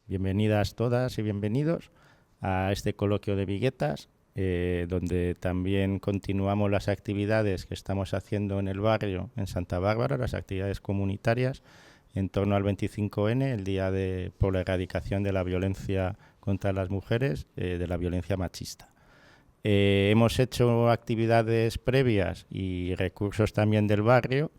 Bienvenidas todas y bienvenidos a este coloquio de Viguetas, donde también continuamos las actividades que estamos haciendo en el barrio, en Santa Bárbara, las actividades comunitarias, en torno al 25N, el día por la erradicación de la violencia contra las mujeres, de la violencia machista. Hemos hecho actividades previas y recursos también del barrio,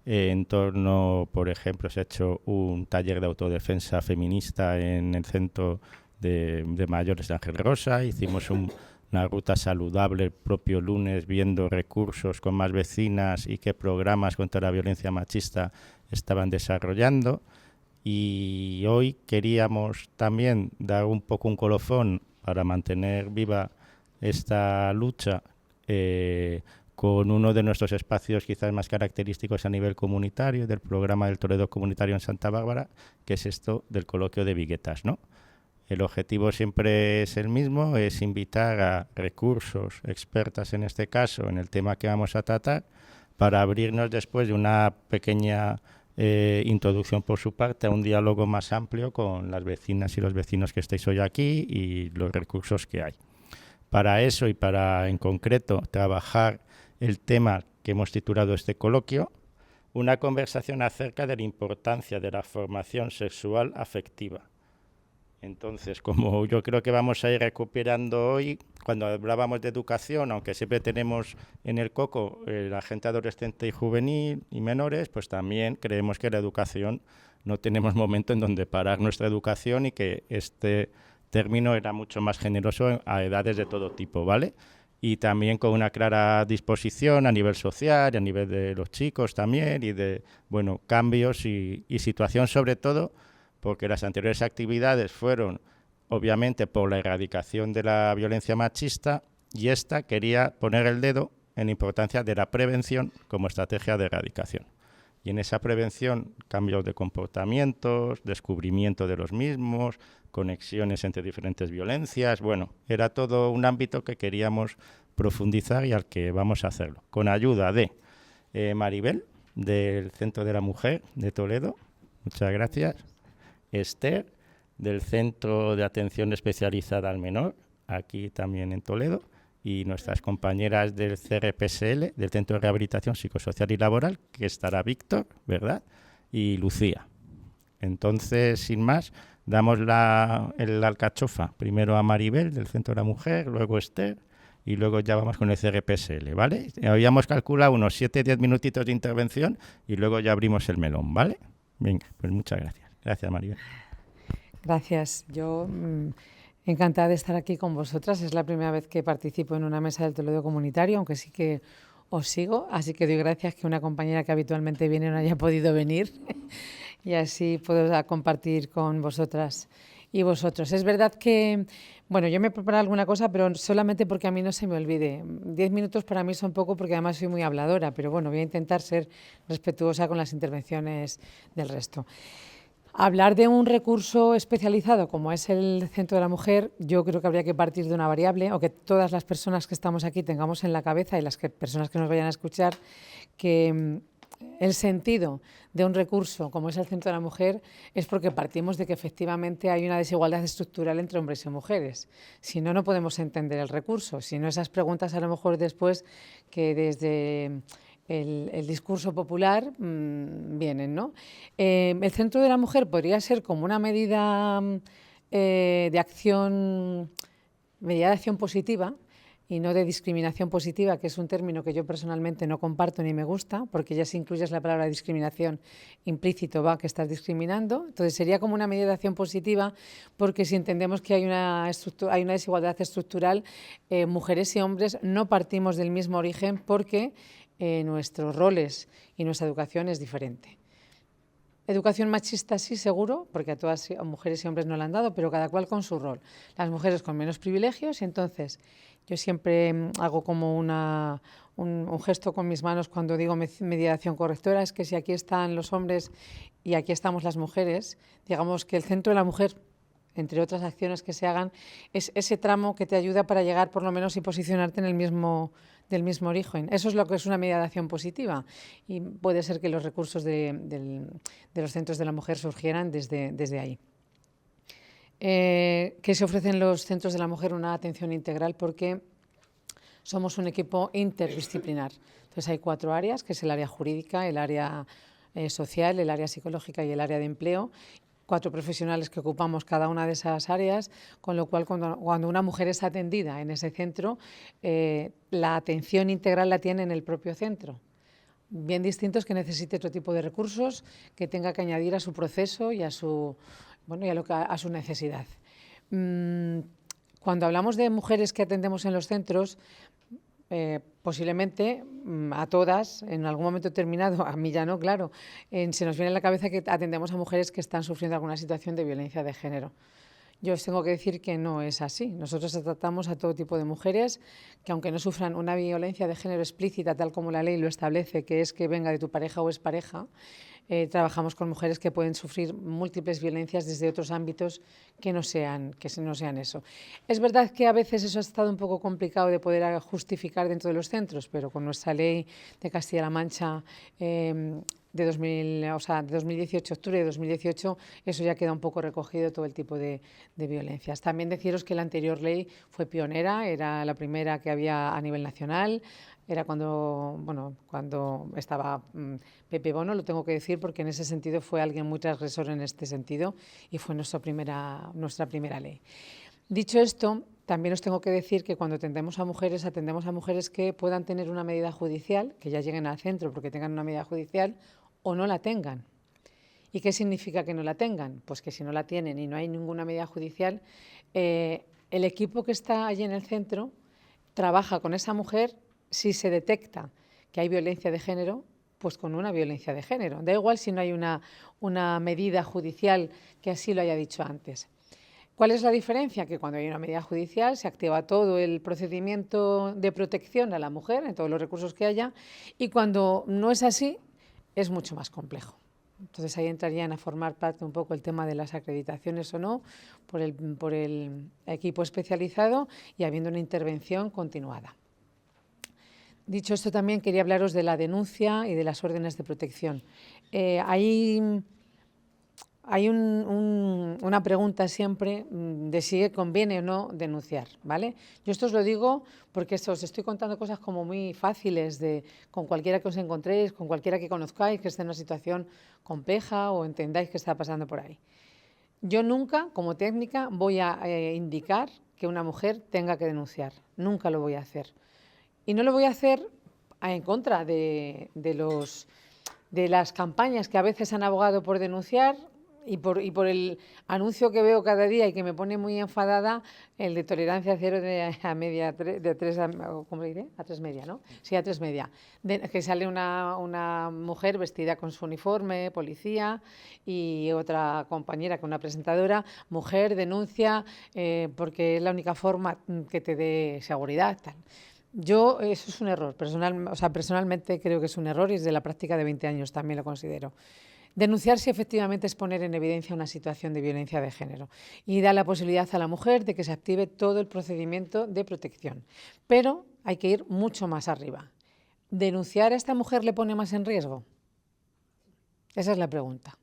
en torno, por ejemplo, se ha hecho un taller de autodefensa feminista en el centro de mayores de Ángel Rosa, hicimos una ruta saludable el propio lunes viendo recursos con más vecinas y qué programas contra la violencia machista estaban desarrollando. Y hoy queríamos también dar un poco un colofón para mantener viva esta lucha con uno de nuestros espacios quizás más característicos a nivel comunitario, del programa del Toledo Comunitario en Santa Bárbara, que es esto del coloquio de Viguetas, ¿no? El objetivo siempre es el mismo, es invitar a recursos, expertas en este caso, en el tema que vamos a tratar, para abrirnos después de una pequeña introducción por su parte a un diálogo más amplio con las vecinas y los vecinos que estáis hoy aquí y los recursos que hay. Para eso y para, en concreto, trabajar el tema que hemos titulado este coloquio, una conversación acerca de la importancia de la formación sexual afectiva. Entonces, como yo creo que vamos a ir recuperando hoy, cuando hablábamos de educación, aunque siempre tenemos en el coco la gente adolescente y juvenil y menores, pues también creemos que la educación no tenemos momento en donde parar nuestra educación y que este término era mucho más generoso a edades de todo tipo, ¿vale? Y también con una clara disposición a nivel social y a nivel de los chicos también y de, bueno, cambios y situación sobre todo, porque las anteriores actividades fueron, obviamente, por la erradicación de la violencia machista y esta quería poner el dedo en la importancia de la prevención como estrategia de erradicación. Y en esa prevención, cambios de comportamientos, descubrimiento de los mismos, conexiones entre diferentes violencias. Bueno, era todo un ámbito que queríamos profundizar y al que vamos a hacerlo. Con ayuda de Maribel, del Centro de la Mujer de Toledo. Muchas gracias. Esther, del Centro de Atención Especializada al Menor, aquí también en Toledo. Y nuestras compañeras del CRPSL, del Centro de Rehabilitación Psicosocial y Laboral, que estará Víctor, ¿verdad? Y Lucía. Entonces, sin más, damos la alcachofa primero a Maribel, del Centro de la Mujer, luego Esther, y luego ya vamos con el CRPSL, ¿vale? Habíamos calculado unos 7-10 minutitos de intervención y luego ya abrimos el melón, ¿vale? Venga, pues muchas gracias. Gracias, Maribel. Gracias. Yo encantada de estar aquí con vosotras. Es la primera vez que participo en una mesa del Toledo Comunitario, aunque sí que os sigo. Así que doy gracias que una compañera que habitualmente viene no haya podido venir y así puedo compartir con vosotras y vosotros. Es verdad que, bueno, yo me he preparado alguna cosa, pero solamente porque a mí no se me olvide. 10 minutos para mí son poco porque además soy muy habladora, pero bueno, voy a intentar ser respetuosa con las intervenciones del resto. Hablar de un recurso especializado como es el Centro de la Mujer, yo creo que habría que partir de una variable, o que todas las personas que estamos aquí tengamos en la cabeza y las personas que nos vayan a escuchar, que el sentido de un recurso como es el Centro de la Mujer es porque partimos de que efectivamente hay una desigualdad estructural entre hombres y mujeres. Si no, no podemos entender el recurso. Si no, esas preguntas a lo mejor después que desde el discurso popular vienen, ¿no? El Centro de la Mujer podría ser como una medida de acción positiva y no de discriminación positiva, que es un término que yo personalmente no comparto ni me gusta, porque ya si incluyes la palabra discriminación, implícito va que estás discriminando. Entonces sería como una medida de acción positiva, porque si entendemos que hay una desigualdad estructural, mujeres y hombres no partimos del mismo origen porque nuestros roles y nuestra educación es diferente. Educación machista sí, seguro, porque a todas mujeres y hombres no la han dado, pero cada cual con su rol. Las mujeres con menos privilegios y entonces yo siempre hago como un gesto con mis manos cuando digo mediación correctora, es que si aquí están los hombres y aquí estamos las mujeres, digamos que el Centro de la Mujer, entre otras acciones que se hagan, es ese tramo que te ayuda para llegar por lo menos y posicionarte en el mismo del mismo origen. Eso es lo que es una mediación positiva y puede ser que los recursos de los centros de la mujer surgieran desde ahí. Que se ofrece en los centros de la mujer una atención integral porque somos un equipo interdisciplinar. Entonces hay 4 áreas, que es el área jurídica, el área social, el área psicológica y el área de empleo. 4 profesionales que ocupamos cada una de esas áreas, con lo cual cuando una mujer es atendida en ese centro, la atención integral la tiene en el propio centro. Bien distinto es que necesite otro tipo de recursos que tenga que añadir a su proceso y a su necesidad. Cuando hablamos de mujeres que atendemos en los centros, posiblemente a todas, en algún momento determinado, a mí ya no, claro, se nos viene a la cabeza que atendemos a mujeres que están sufriendo alguna situación de violencia de género. Yo os tengo que decir que no es así. Nosotros tratamos a todo tipo de mujeres que, aunque no sufran una violencia de género explícita, tal como la ley lo establece, que es que venga de tu pareja o expareja, trabajamos con mujeres que pueden sufrir múltiples violencias desde otros ámbitos que no sean eso. Es verdad que a veces eso ha estado un poco complicado de poder justificar dentro de los centros, pero con nuestra ley de Castilla-La Mancha de 2018, octubre de 2018, eso ya queda un poco recogido, todo el tipo de violencias. También deciros que la anterior ley fue pionera, era la primera que había a nivel nacional. Era cuando estaba Pepe Bono, lo tengo que decir, porque en ese sentido fue alguien muy transgresor en este sentido y fue nuestra primera ley. Dicho esto, también os tengo que decir que cuando atendemos a mujeres que puedan tener una medida judicial, que ya lleguen al centro porque tengan una medida judicial o no la tengan. ¿Y qué significa que no la tengan? Pues que si no la tienen y no hay ninguna medida judicial, el equipo que está allí en el centro trabaja con esa mujer si se detecta que hay violencia de género, pues con una violencia de género. Da igual si no hay una medida judicial que así lo haya dicho antes. ¿Cuál es la diferencia? Que cuando hay una medida judicial se activa todo el procedimiento de protección a la mujer, en todos los recursos que haya, y cuando no es así, es mucho más complejo. Entonces ahí entrarían a formar parte un poco el tema de las acreditaciones o no por el equipo especializado y habiendo una intervención continuada. Dicho esto, también quería hablaros de la denuncia y de las órdenes de protección. Hay una pregunta siempre de si conviene o no denunciar, ¿vale? Yo esto os lo digo porque os estoy contando cosas como muy fáciles con cualquiera que os encontréis, con cualquiera que conozcáis que esté en una situación compleja o entendáis que está pasando por ahí. Yo nunca, como técnica, voy a indicar que una mujer tenga que denunciar. Nunca lo voy a hacer. Y no lo voy a hacer en contra de las campañas que a veces han abogado por denunciar y por el anuncio que veo cada día y que me pone muy enfadada, el de tolerancia cero de 3 media, ¿no? Sí, a 3 media. Que sale una mujer vestida con su uniforme, policía, y otra compañera, que una presentadora, mujer denuncia porque es la única forma que te dé seguridad, tal. Eso es un error. Personalmente creo que es un error y desde la práctica de 20 años también lo considero. Denunciar si efectivamente es poner en evidencia una situación de violencia de género y da la posibilidad a la mujer de que se active todo el procedimiento de protección. Pero hay que ir mucho más arriba. ¿Denunciar a esta mujer le pone más en riesgo? Esa es la pregunta.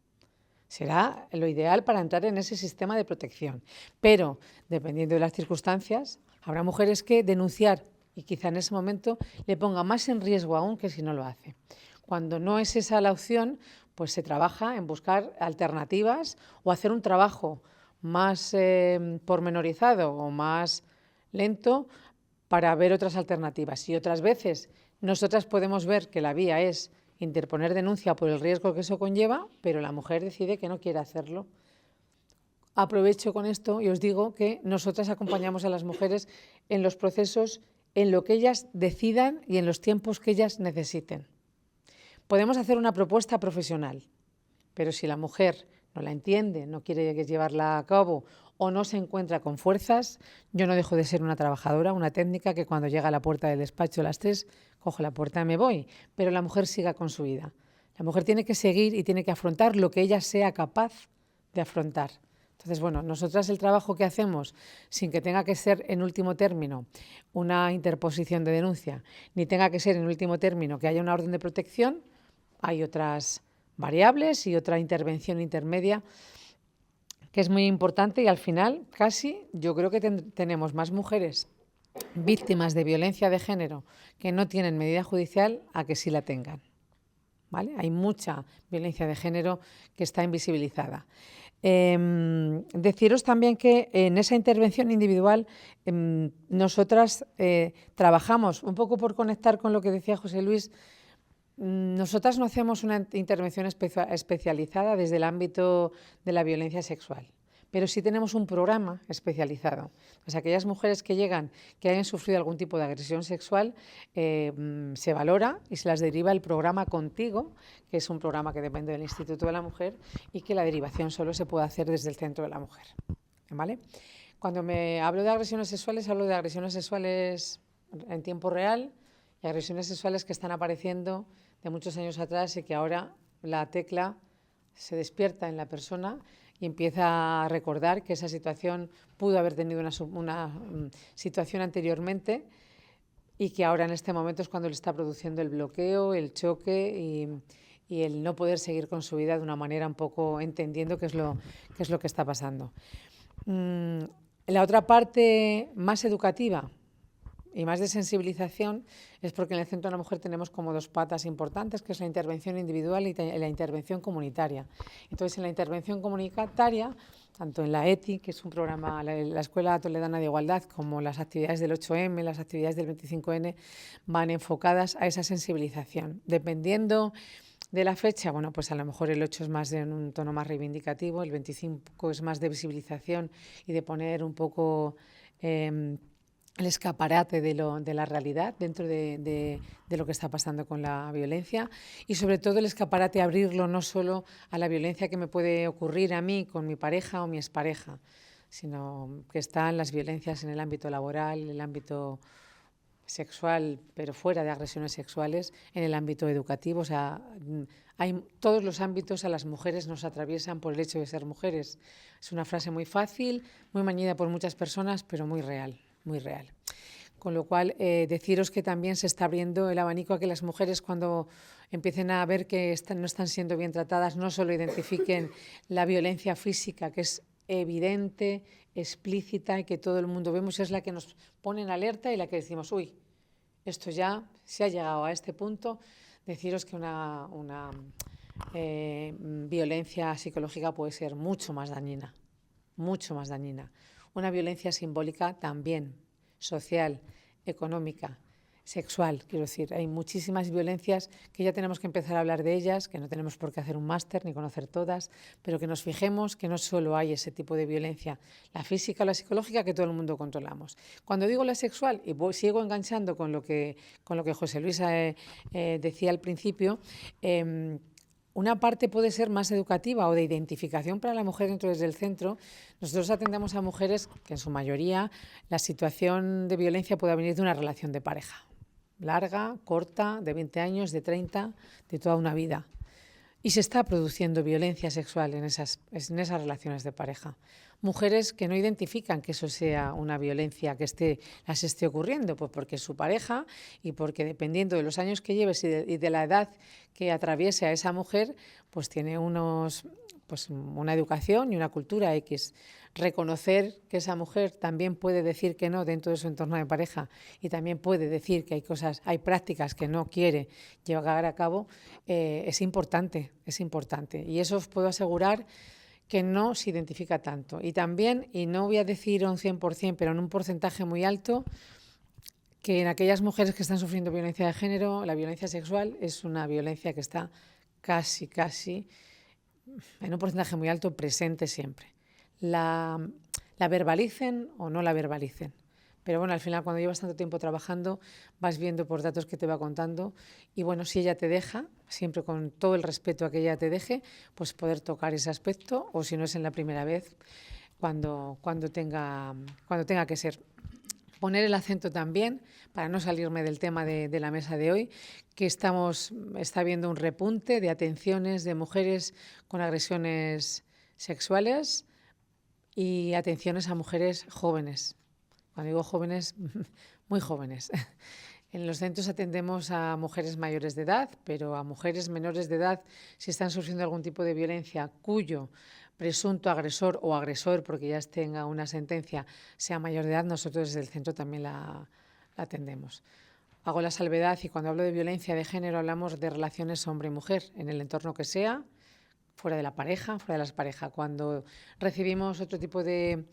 Será lo ideal para entrar en ese sistema de protección. Pero, dependiendo de las circunstancias, habrá mujeres que denunciar y quizá en ese momento le ponga más en riesgo aún que si no lo hace. Cuando no es esa la opción, pues se trabaja en buscar alternativas o hacer un trabajo más pormenorizado o más lento para ver otras alternativas. Y otras veces nosotras podemos ver que la vía es interponer denuncia por el riesgo que eso conlleva, pero la mujer decide que no quiere hacerlo. Aprovecho con esto y os digo que nosotras acompañamos a las mujeres en los procesos en lo que ellas decidan y en los tiempos que ellas necesiten. Podemos hacer una propuesta profesional, pero si la mujer no la entiende, no quiere llevarla a cabo o no se encuentra con fuerzas, yo no dejo de ser una trabajadora, una técnica que cuando llega a la puerta del despacho a las 3, cojo la puerta y me voy, pero la mujer siga con su vida. La mujer tiene que seguir y tiene que afrontar lo que ella sea capaz de afrontar. Entonces, nosotras el trabajo que hacemos, sin que tenga que ser en último término una interposición de denuncia, ni tenga que ser en último término que haya una orden de protección, hay otras variables y otra intervención intermedia que es muy importante y al final casi yo creo que tenemos más mujeres víctimas de violencia de género que no tienen medida judicial a que sí la tengan. ¿Vale? Hay mucha violencia de género que está invisibilizada. Deciros también que en esa intervención individual nosotras trabajamos, un poco por conectar con lo que decía José Luis, nosotras no hacemos una intervención especializada desde el ámbito de la violencia sexual, pero sí tenemos un programa especializado. Pues aquellas mujeres que llegan, que hayan sufrido algún tipo de agresión sexual, se valora y se las deriva el programa Contigo, que es un programa que depende del Instituto de la Mujer y que la derivación solo se puede hacer desde el Centro de la Mujer. ¿Vale? Cuando me hablo de agresiones sexuales, hablo de agresiones sexuales en tiempo real y agresiones sexuales que están apareciendo de muchos años atrás y que ahora la tecla se despierta en la persona y empieza a recordar que esa situación pudo haber tenido una situación anteriormente y que ahora en este momento es cuando le está produciendo el bloqueo, el choque y el no poder seguir con su vida de una manera un poco entendiendo qué es lo que está pasando. La otra parte más educativa y más de sensibilización es porque en el Centro de la Mujer tenemos como dos patas importantes, que es la intervención individual y la intervención comunitaria. Entonces, en la intervención comunitaria, tanto en la ETI, que es un programa, la Escuela Toledana de Igualdad, como las actividades del 8M, las actividades del 25N, van enfocadas a esa sensibilización. Dependiendo de la fecha, bueno, pues a lo mejor el 8 es más de un tono más reivindicativo, el 25 es más de visibilización y de poner un poco el escaparate de la realidad dentro de lo que está pasando con la violencia y sobre todo el escaparate abrirlo no solo a la violencia que me puede ocurrir a mí con mi pareja o mi expareja, sino que están las violencias en el ámbito laboral, en el ámbito sexual, pero fuera de agresiones sexuales, en el ámbito educativo. O sea, hay todos los ámbitos a las mujeres nos atraviesan por el hecho de ser mujeres. Es una frase muy fácil, muy mañida por muchas personas, pero muy real. Muy real. Con lo cual, deciros que también se está abriendo el abanico a que las mujeres, cuando empiecen a ver que no están siendo bien tratadas, no solo identifiquen la violencia física, que es evidente, explícita y que todo el mundo vemos, es la que nos pone en alerta y la que decimos, uy, esto ya se ha llegado a este punto. Deciros que una violencia psicológica puede ser mucho más dañina, mucho más dañina. Una violencia simbólica también, social, económica, sexual, quiero decir. Hay muchísimas violencias que ya tenemos que empezar a hablar de ellas, que no tenemos por qué hacer un máster ni conocer todas, pero que nos fijemos que no solo hay ese tipo de violencia, la física o la psicológica, que todo el mundo controlamos. Cuando digo la sexual, y sigo enganchando con lo que José Luis decía al principio, una parte puede ser más educativa o de identificación para la mujer dentro del centro. Nosotros atendemos a mujeres que en su mayoría la situación de violencia puede venir de una relación de pareja, larga, corta, de 20 años, de 30, de toda una vida. Y se está produciendo violencia sexual en esas relaciones de pareja. Mujeres que no identifican que eso sea una violencia que las esté ocurriendo, pues porque es su pareja y porque dependiendo de los años que lleves y de la edad que atraviese a esa mujer, pues tiene una educación y una cultura X. Reconocer que esa mujer también puede decir que no dentro de su entorno de pareja y también puede decir que hay prácticas que no quiere llevar a cabo, es importante. Y eso os puedo asegurar que no se identifica tanto. Y también, y no voy a decir un 100%, pero en un porcentaje muy alto, que en aquellas mujeres que están sufriendo violencia de género, la violencia sexual es una violencia que está casi, en un porcentaje muy alto, presente siempre. La verbalicen o no la verbalicen. Pero bueno, al final cuando llevas tanto tiempo trabajando vas viendo por datos que te va contando y bueno, si ella te deja, siempre con todo el respeto a que ella te deje, pues poder tocar ese aspecto o si no es en la primera vez, cuando tenga que ser. Poner el acento también, para no salirme del tema de la mesa de hoy, que está habiendo un repunte de atenciones de mujeres con agresiones sexuales y atenciones a mujeres jóvenes. Cuando digo jóvenes, muy jóvenes. En los centros atendemos a mujeres mayores de edad, pero a mujeres menores de edad, si están sufriendo algún tipo de violencia cuyo presunto agresor o agresor, porque ya tenga una sentencia, sea mayor de edad, nosotros desde el centro también la atendemos. Hago la salvedad y cuando hablo de violencia de género hablamos de relaciones hombre y mujer, en el entorno que sea, fuera de la pareja, fuera de las parejas. Cuando recibimos otro tipo de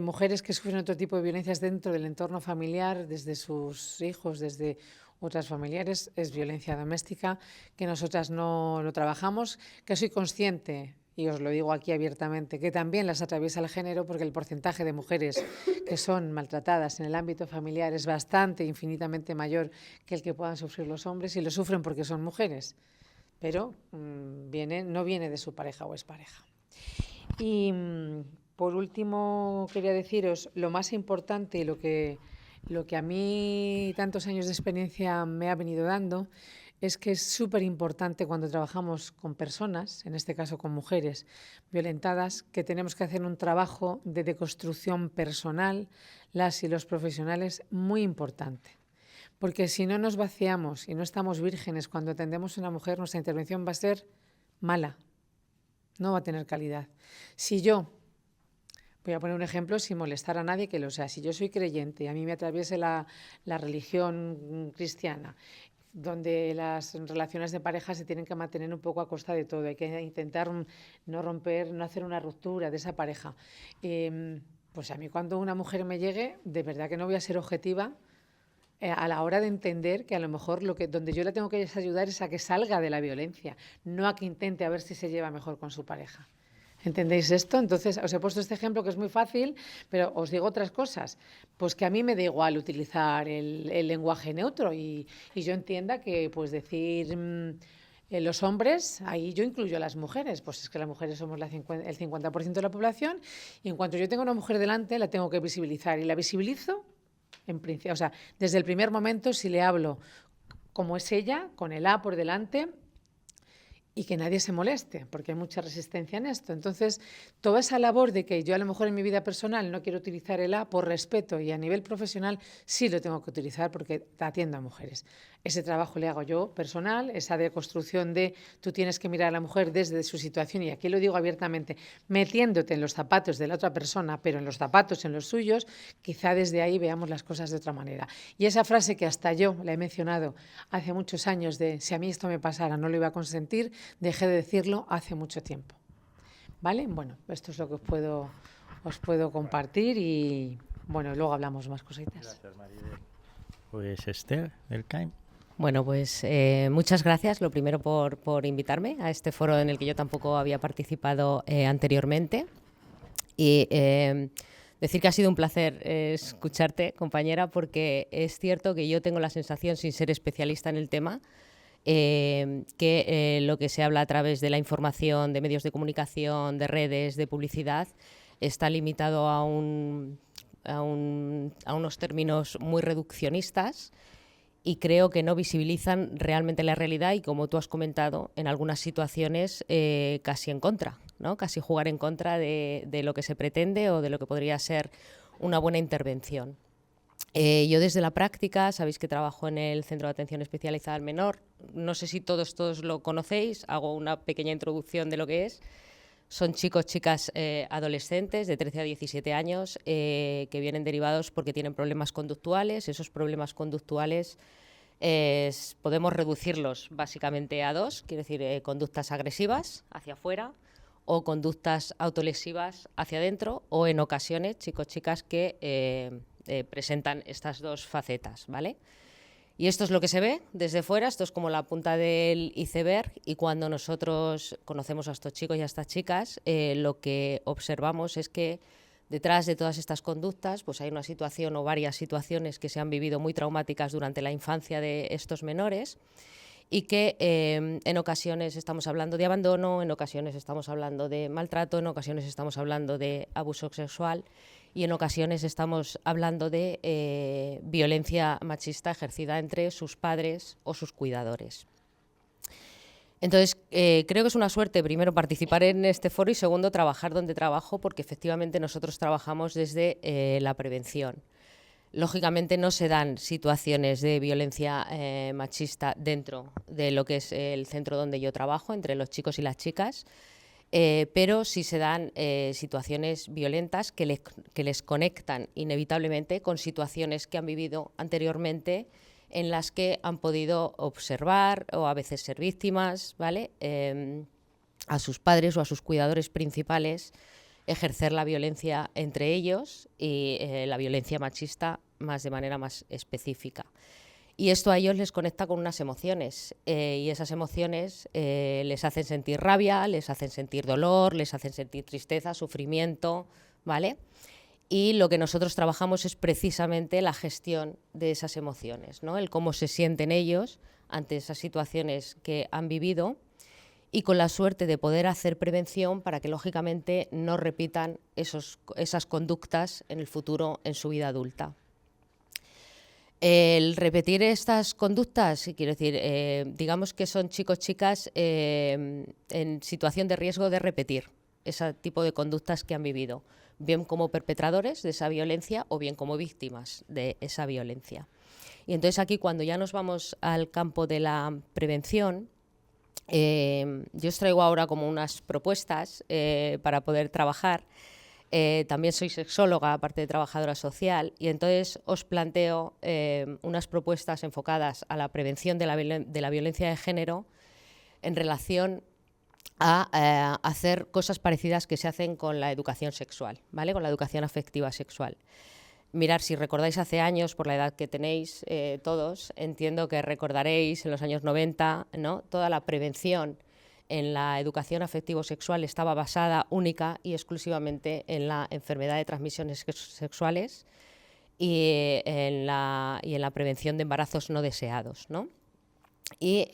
mujeres que sufren otro tipo de violencias dentro del entorno familiar, desde sus hijos, desde otras familiares, es violencia doméstica, que nosotras no lo trabajamos, que soy consciente, y os lo digo aquí abiertamente, que también las atraviesa el género, porque el porcentaje de mujeres que son maltratadas en el ámbito familiar es bastante, infinitamente mayor que el que puedan sufrir los hombres, y lo sufren porque son mujeres, pero no viene de su pareja o expareja. Y por último, quería deciros lo más importante y lo que a mí tantos años de experiencia me ha venido dando es que es súper importante cuando trabajamos con personas, en este caso con mujeres violentadas, que tenemos que hacer un trabajo de deconstrucción personal, las y los profesionales, muy importante. Porque si no nos vaciamos y no estamos vírgenes cuando atendemos a una mujer, nuestra intervención va a ser mala, no va a tener calidad. Si yo, voy a poner un ejemplo sin molestar a nadie que lo sea, si yo soy creyente y a mí me atraviese la religión cristiana, donde las relaciones de pareja se tienen que mantener un poco a costa de todo, hay que intentar no romper, no hacer una ruptura de esa pareja. Pues a mí cuando una mujer me llegue, de verdad que no voy a ser objetiva a la hora de entender que a lo mejor donde yo la tengo que ayudar es a que salga de la violencia, no a que intente a ver si se lleva mejor con su pareja. ¿Entendéis esto? Entonces, os he puesto este ejemplo que es muy fácil, pero os digo otras cosas. Pues que a mí me da igual utilizar el lenguaje neutro y yo entienda que pues decir los hombres, ahí yo incluyo a las mujeres, pues es que las mujeres somos el 50% de la población y en cuanto yo tengo una mujer delante la tengo que visibilizar y la visibilizo en principio, o sea, desde el primer momento si le hablo como es ella, con el A por delante, y que nadie se moleste, porque hay mucha resistencia en esto. Entonces, toda esa labor de que yo a lo mejor en mi vida personal no quiero utilizar el A por respeto y a nivel profesional sí lo tengo que utilizar porque atiendo a mujeres. Ese trabajo le hago yo personal, esa deconstrucción de tú tienes que mirar a la mujer desde su situación, y aquí lo digo abiertamente, metiéndote en los zapatos de la otra persona, pero en los zapatos, en los suyos, quizá desde ahí veamos las cosas de otra manera. Y esa frase que hasta yo la he mencionado hace muchos años de si a mí esto me pasara no lo iba a consentir, dejé de decirlo hace mucho tiempo. ¿Vale? Bueno, esto es lo que os puedo compartir y bueno, luego hablamos más cositas. Gracias, Maribel. Pues Esther, del CAIM. Bueno, pues muchas gracias, lo primero por invitarme a este foro en el que yo tampoco había participado anteriormente. Y decir que ha sido un placer escucharte, compañera, porque es cierto que yo tengo la sensación, sin ser especialista en el tema, que lo que se habla a través de la información, de medios de comunicación, de redes, de publicidad, está limitado a unos términos muy reduccionistas y creo que no visibilizan realmente la realidad y, como tú has comentado, en algunas situaciones casi en contra, ¿no? Casi jugar en contra de lo que se pretende o de lo que podría ser una buena intervención. Yo desde la práctica, sabéis que trabajo en el Centro de Atención Especializada al Menor, no sé si todos lo conocéis, hago una pequeña introducción de lo que es. Son chicos, chicas adolescentes de 13 a 17 años que vienen derivados porque tienen problemas conductuales. Esos problemas conductuales podemos reducirlos básicamente a dos, quiero decir, conductas agresivas hacia afuera o conductas autolesivas hacia adentro, o en ocasiones chicos, chicas que presentan estas dos facetas, ¿vale? Y esto es lo que se ve desde fuera, esto es como la punta del iceberg, y cuando nosotros conocemos a estos chicos y a estas chicas, lo que observamos es que detrás de todas estas conductas pues hay una situación o varias situaciones que se han vivido muy traumáticas durante la infancia de estos menores y que en ocasiones estamos hablando de abandono, en ocasiones estamos hablando de maltrato, en ocasiones estamos hablando de abuso sexual y en ocasiones estamos hablando de violencia machista ejercida entre sus padres o sus cuidadores. Entonces, creo que es una suerte, primero, participar en este foro y, segundo, trabajar donde trabajo, porque efectivamente nosotros trabajamos desde la prevención. Lógicamente no se dan situaciones de violencia machista dentro de lo que es el centro donde yo trabajo, entre los chicos y las chicas. pero sí se dan situaciones violentas que les conectan inevitablemente con situaciones que han vivido anteriormente, en las que han podido observar o a veces ser víctimas, ¿vale? A sus padres o a sus cuidadores principales ejercer la violencia entre ellos y la violencia machista de manera más específica. Y esto a ellos les conecta con unas emociones y esas emociones les hacen sentir rabia, les hacen sentir dolor, les hacen sentir tristeza, sufrimiento, ¿vale? Y lo que nosotros trabajamos es precisamente la gestión de esas emociones, ¿no? El cómo se sienten ellos ante esas situaciones que han vivido, y con la suerte de poder hacer prevención para que, lógicamente, no repitan esas conductas en el futuro, en su vida adulta. El repetir estas conductas, quiero decir, digamos que son chicos, chicas en situación de riesgo de repetir ese tipo de conductas que han vivido, bien como perpetradores de esa violencia o bien como víctimas de esa violencia. Y entonces aquí, cuando ya nos vamos al campo de la prevención, yo os traigo ahora como unas propuestas para poder trabajar. También soy sexóloga, aparte de trabajadora social, y entonces os planteo unas propuestas enfocadas a la prevención de la violencia de género en relación a hacer cosas parecidas que se hacen con la educación sexual, ¿vale? Con la educación afectiva sexual. Mirar, si recordáis hace años, por la edad que tenéis todos, entiendo que recordaréis en los años 90, ¿no? Toda la prevención en la educación afectivo-sexual estaba basada única y exclusivamente en la enfermedad de transmisiones sexuales y en la prevención de embarazos no deseados, ¿no? Y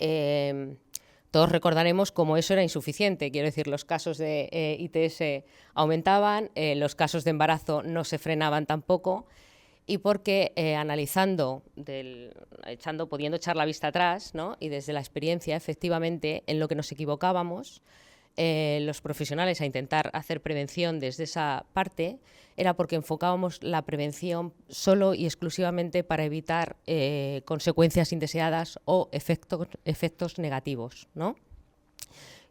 todos recordaremos cómo eso era insuficiente, quiero decir, los casos de ITS aumentaban, los casos de embarazo no se frenaban tampoco, y porque pudiendo echar la vista atrás, ¿no? Y desde la experiencia, efectivamente, en lo que nos equivocábamos, los profesionales a intentar hacer prevención desde esa parte, era porque enfocábamos la prevención solo y exclusivamente para evitar consecuencias indeseadas o efectos negativos, ¿no?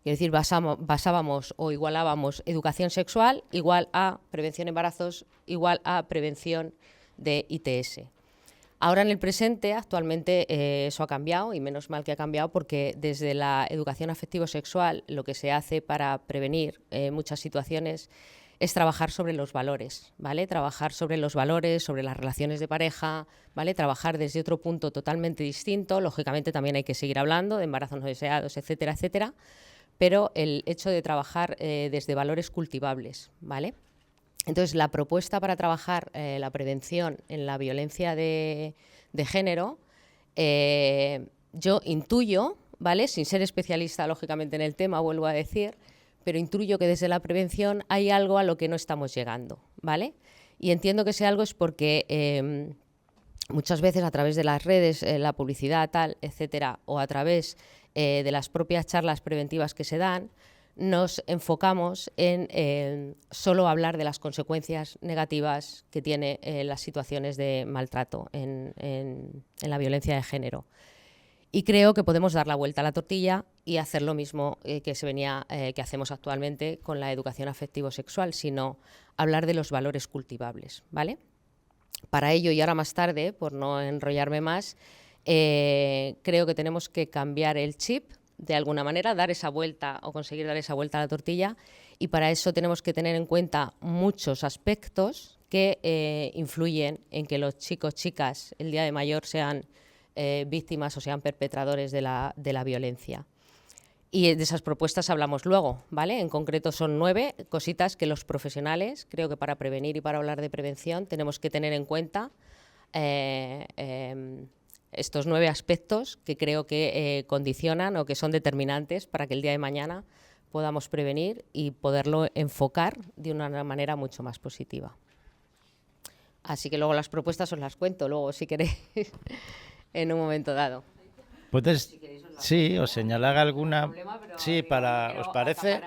Es decir, basábamos o igualábamos educación sexual igual a prevención de embarazos igual a prevención de ITS. Ahora, en el presente, actualmente eso ha cambiado, y menos mal que ha cambiado, porque desde la educación afectivo-sexual lo que se hace para prevenir muchas situaciones es trabajar sobre los valores, ¿vale? Trabajar sobre los valores, sobre las relaciones de pareja, ¿vale? Trabajar desde otro punto totalmente distinto. Lógicamente también hay que seguir hablando de embarazos no deseados, etcétera, etcétera, pero el hecho de trabajar desde valores cultivables, ¿vale? Entonces, la propuesta para trabajar la prevención en la violencia de género, yo intuyo, ¿vale? Sin ser especialista, lógicamente, en el tema, vuelvo a decir, pero intuyo que desde la prevención hay algo a lo que no estamos llegando, ¿vale? Y entiendo que ese algo es porque muchas veces a través de las redes, la publicidad, tal, etcétera, o a través de las propias charlas preventivas que se dan, nos enfocamos en solo hablar de las consecuencias negativas que tiene las situaciones de maltrato en la violencia de género. Y creo que podemos dar la vuelta a la tortilla y hacer lo mismo que hacemos actualmente con la educación afectivo-sexual, sino hablar de los valores cultivables, ¿vale? Para ello, y ahora más tarde, por no enrollarme más, creo que tenemos que cambiar el chip, de alguna manera, dar esa vuelta o conseguir dar esa vuelta a la tortilla, y para eso tenemos que tener en cuenta muchos aspectos que influyen en que los chicos, chicas, el día de mayor sean víctimas o sean perpetradores de la violencia. Y de esas propuestas hablamos luego, ¿vale? En concreto son 9 cositas que los profesionales, creo que para prevenir y para hablar de prevención, tenemos que tener en cuenta estos 9 aspectos que creo que condicionan o que son determinantes para que el día de mañana podamos prevenir y poderlo enfocar de una manera mucho más positiva. Así que luego las propuestas os las cuento, luego si queréis, en un momento dado. Puedes, sí, o señalar alguna, sí, para, ¿os parece?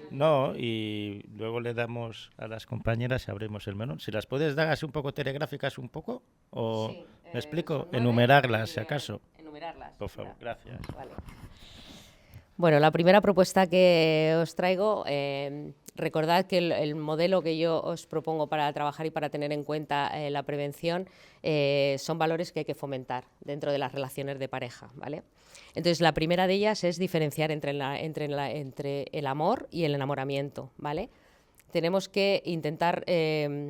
No, y luego le damos a las compañeras y abrimos el menú. Si las puedes dar así un poco telegráficas un poco, o Sí, me explico, son 9, enumerarlas si acaso. Enumerarlas. Por favor, Mira. gracias. Vale. Bueno, la primera propuesta que os traigo, recordad que el modelo que yo os propongo para trabajar y para tener en cuenta la prevención son valores que hay que fomentar dentro de las relaciones de pareja, ¿vale? Entonces, la primera de ellas es diferenciar entre el amor y el enamoramiento, ¿vale? Tenemos que intentar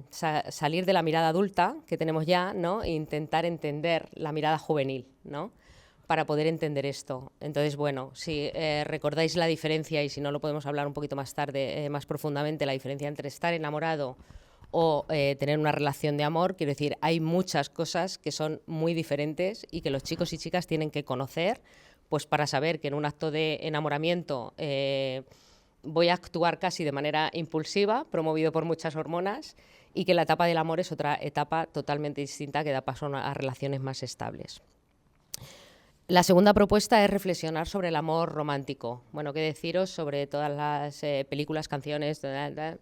salir de la mirada adulta que tenemos ya, ¿no? E intentar entender la mirada juvenil, ¿no? Para poder entender esto. Entonces, bueno, si recordáis la diferencia, y si no lo podemos hablar un poquito más tarde, más profundamente, la diferencia entre estar enamorado o tener una relación de amor, quiero decir, hay muchas cosas que son muy diferentes y que los chicos y chicas tienen que conocer, pues para saber que en un acto de enamoramiento voy a actuar casi de manera impulsiva, promovido por muchas hormonas, y que la etapa del amor es otra etapa totalmente distinta que da paso a relaciones más estables. La segunda propuesta es reflexionar sobre el amor romántico. Bueno, qué deciros sobre todas las películas, canciones,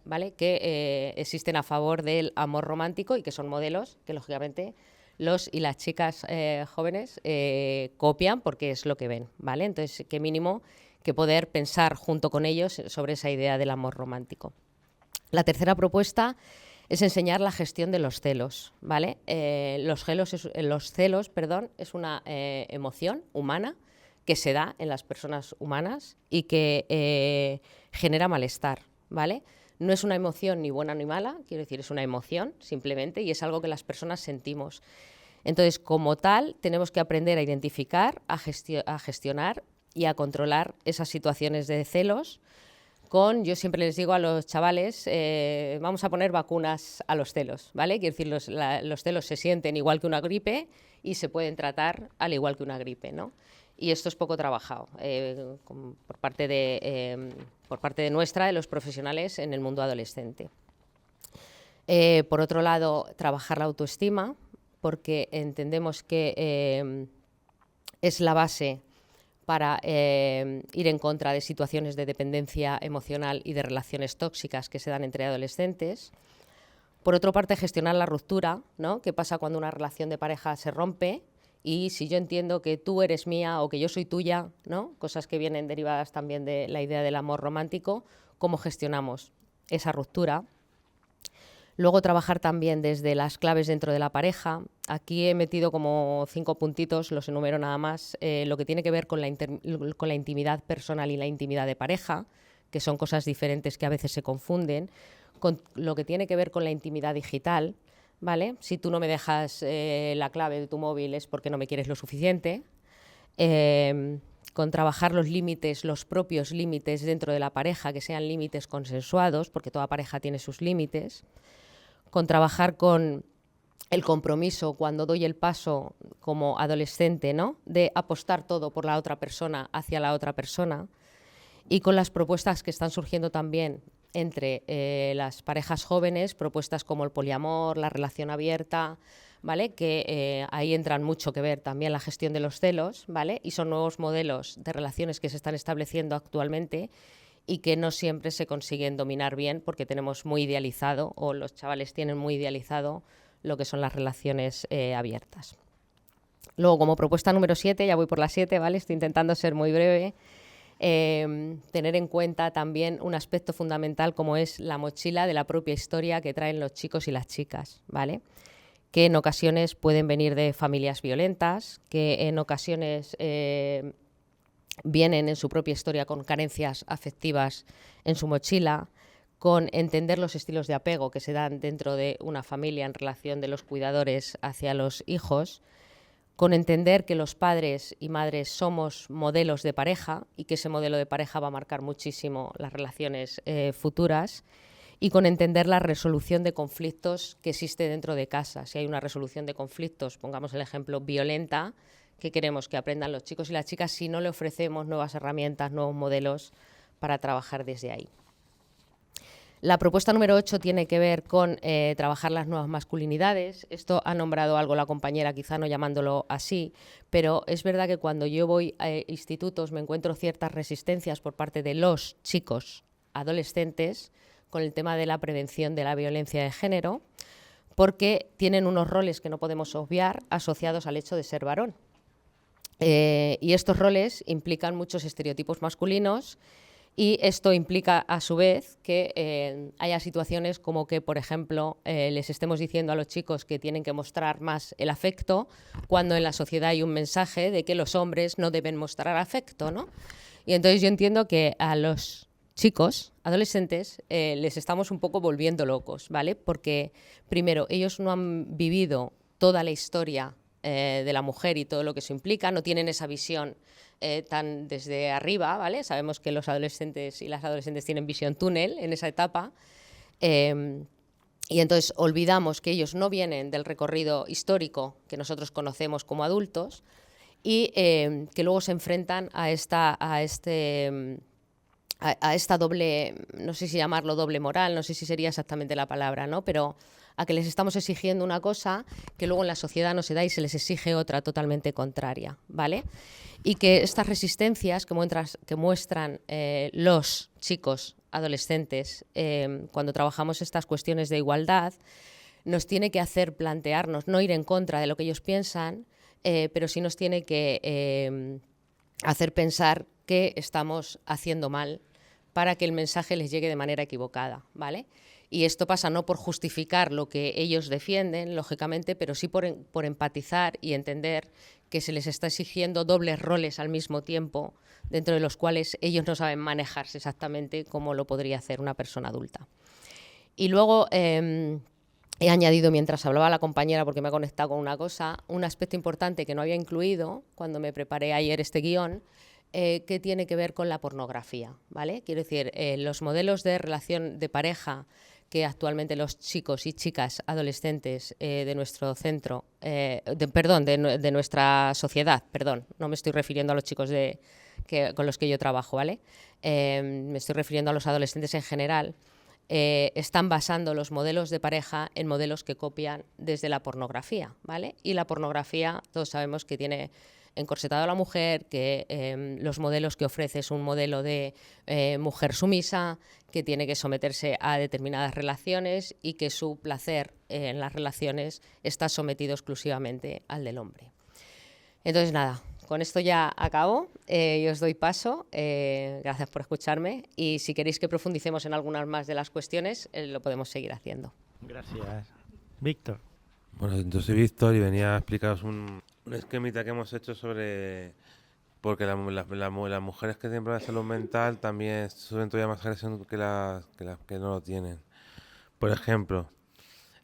¿vale?, que existen a favor del amor romántico y que son modelos que, lógicamente, los y las chicas jóvenes copian porque es lo que ven, ¿vale? Entonces, qué mínimo que poder pensar junto con ellos sobre esa idea del amor romántico. La tercera propuesta es enseñar la gestión de los celos, ¿vale? Los celos, es una emoción humana que se da en las personas humanas y que genera malestar, ¿vale? No es una emoción ni buena ni mala, quiero decir, es una emoción simplemente, y es algo que las personas sentimos. Entonces, como tal, tenemos que aprender a identificar, a gestionar y a controlar esas situaciones de celos. Yo siempre les digo a los chavales, vamos a poner vacunas a los celos, ¿vale? Quiero decir, los celos se sienten igual que una gripe y se pueden tratar al igual que una gripe, ¿no? Y esto es poco trabajado por parte de nuestra, de los profesionales en el mundo adolescente. Por otro lado, trabajar la autoestima, porque entendemos que es la base para ir en contra de situaciones de dependencia emocional y de relaciones tóxicas que se dan entre adolescentes. Por otra parte, gestionar la ruptura, ¿no? ¿Qué pasa cuando una relación de pareja se rompe? Y si yo entiendo que tú eres mía o que yo soy tuya, ¿no? Cosas que vienen derivadas también de la idea del amor romántico, ¿cómo gestionamos esa ruptura? Luego, trabajar también desde las claves dentro de la pareja. Aquí he metido como 5 puntitos, los enumero nada más, lo que tiene que ver con la intimidad personal y la intimidad de pareja, que son cosas diferentes que a veces se confunden, con lo que tiene que ver con la intimidad digital, ¿vale? Si tú no me dejas la clave de tu móvil es porque no me quieres lo suficiente. Con trabajar los límites, los propios límites dentro de la pareja, que sean límites consensuados, porque toda pareja tiene sus límites. Con trabajar con el compromiso cuando doy el paso como adolescente, ¿no?, de apostar todo por la otra persona, hacia la otra persona, y con las propuestas que están surgiendo también entre las parejas jóvenes, propuestas como el poliamor, la relación abierta, ¿vale?, que ahí entran mucho que ver también la gestión de los celos, ¿vale?, y son nuevos modelos de relaciones que se están estableciendo actualmente y que no siempre se consiguen dominar bien porque tenemos muy idealizado, o los chavales tienen muy idealizado, lo que son las relaciones abiertas. Luego, como propuesta número 7, ya voy por la 7, ¿vale? Estoy intentando ser muy breve. Tener en cuenta también un aspecto fundamental como es la mochila de la propia historia que traen los chicos y las chicas, ¿vale?, que en ocasiones pueden venir de familias violentas, que en ocasiones vienen en su propia historia con carencias afectivas en su mochila, con entender los estilos de apego que se dan dentro de una familia en relación de los cuidadores hacia los hijos, con entender que los padres y madres somos modelos de pareja y que ese modelo de pareja va a marcar muchísimo las relaciones futuras, y con entender la resolución de conflictos que existe dentro de casa. Si hay una resolución de conflictos, pongamos el ejemplo, violenta, que queremos que aprendan los chicos y las chicas si no le ofrecemos nuevas herramientas, nuevos modelos para trabajar desde ahí. La propuesta número 8 tiene que ver con trabajar las nuevas masculinidades. Esto ha nombrado algo la compañera, quizá no llamándolo así, pero es verdad que cuando yo voy a institutos me encuentro ciertas resistencias por parte de los chicos adolescentes con el tema de la prevención de la violencia de género, porque tienen unos roles que no podemos obviar asociados al hecho de ser varón. Y estos roles implican muchos estereotipos masculinos y esto implica, a su vez, que haya situaciones como que, por ejemplo, les estemos diciendo a los chicos que tienen que mostrar más el afecto, cuando en la sociedad hay un mensaje de que los hombres no deben mostrar afecto, ¿no? Y entonces yo entiendo que a los chicos, adolescentes, les estamos un poco volviendo locos, ¿vale? Porque, primero, ellos no han vivido toda la historia de la mujer y todo lo que eso implica, no tienen esa visión tan desde arriba, ¿vale? Sabemos que los adolescentes y las adolescentes tienen visión túnel en esa etapa, y entonces olvidamos que ellos no vienen del recorrido histórico que nosotros conocemos como adultos y que luego se enfrentan a esta doble, no sé si llamarlo doble moral, no sé si sería exactamente la palabra, ¿no? Pero a que les estamos exigiendo una cosa que luego en la sociedad no se da y se les exige otra totalmente contraria, ¿vale? Y que estas resistencias que muestran los chicos adolescentes cuando trabajamos estas cuestiones de igualdad, nos tiene que hacer plantearnos, no ir en contra de lo que ellos piensan, pero sí nos tiene que hacer pensar qué estamos haciendo mal para que el mensaje les llegue de manera equivocada, ¿vale? Y esto pasa no por justificar lo que ellos defienden, lógicamente, pero sí por empatizar y entender que se les está exigiendo dobles roles al mismo tiempo, dentro de los cuales ellos no saben manejarse exactamente como lo podría hacer una persona adulta. Y luego he añadido, mientras hablaba la compañera, porque me ha conectado con una cosa, un aspecto importante que no había incluido cuando me preparé ayer este guión, que tiene que ver con la pornografía, ¿vale? Quiero decir, los modelos de relación de pareja que actualmente los chicos y chicas adolescentes de nuestro centro, de nuestra sociedad, perdón, no me estoy refiriendo a los chicos con los que yo trabajo, ¿vale? Me estoy refiriendo a los adolescentes en general, están basando los modelos de pareja en modelos que copian desde la pornografía, ¿vale? Y la pornografía, todos sabemos que tiene encorsetado a la mujer, que los modelos que ofrece es un modelo de mujer sumisa, que tiene que someterse a determinadas relaciones y que su placer en las relaciones está sometido exclusivamente al del hombre. Entonces, nada, con esto ya acabo. Yo os doy paso. Gracias por escucharme. Y si queréis que profundicemos en algunas más de las cuestiones, lo podemos seguir haciendo. Gracias. Víctor. Bueno, yo soy Víctor y venía a explicaros un esquemita que hemos hecho sobre... Porque las mujeres que tienen problemas de salud mental también sufren todavía más agresión que las que no lo tienen. Por ejemplo,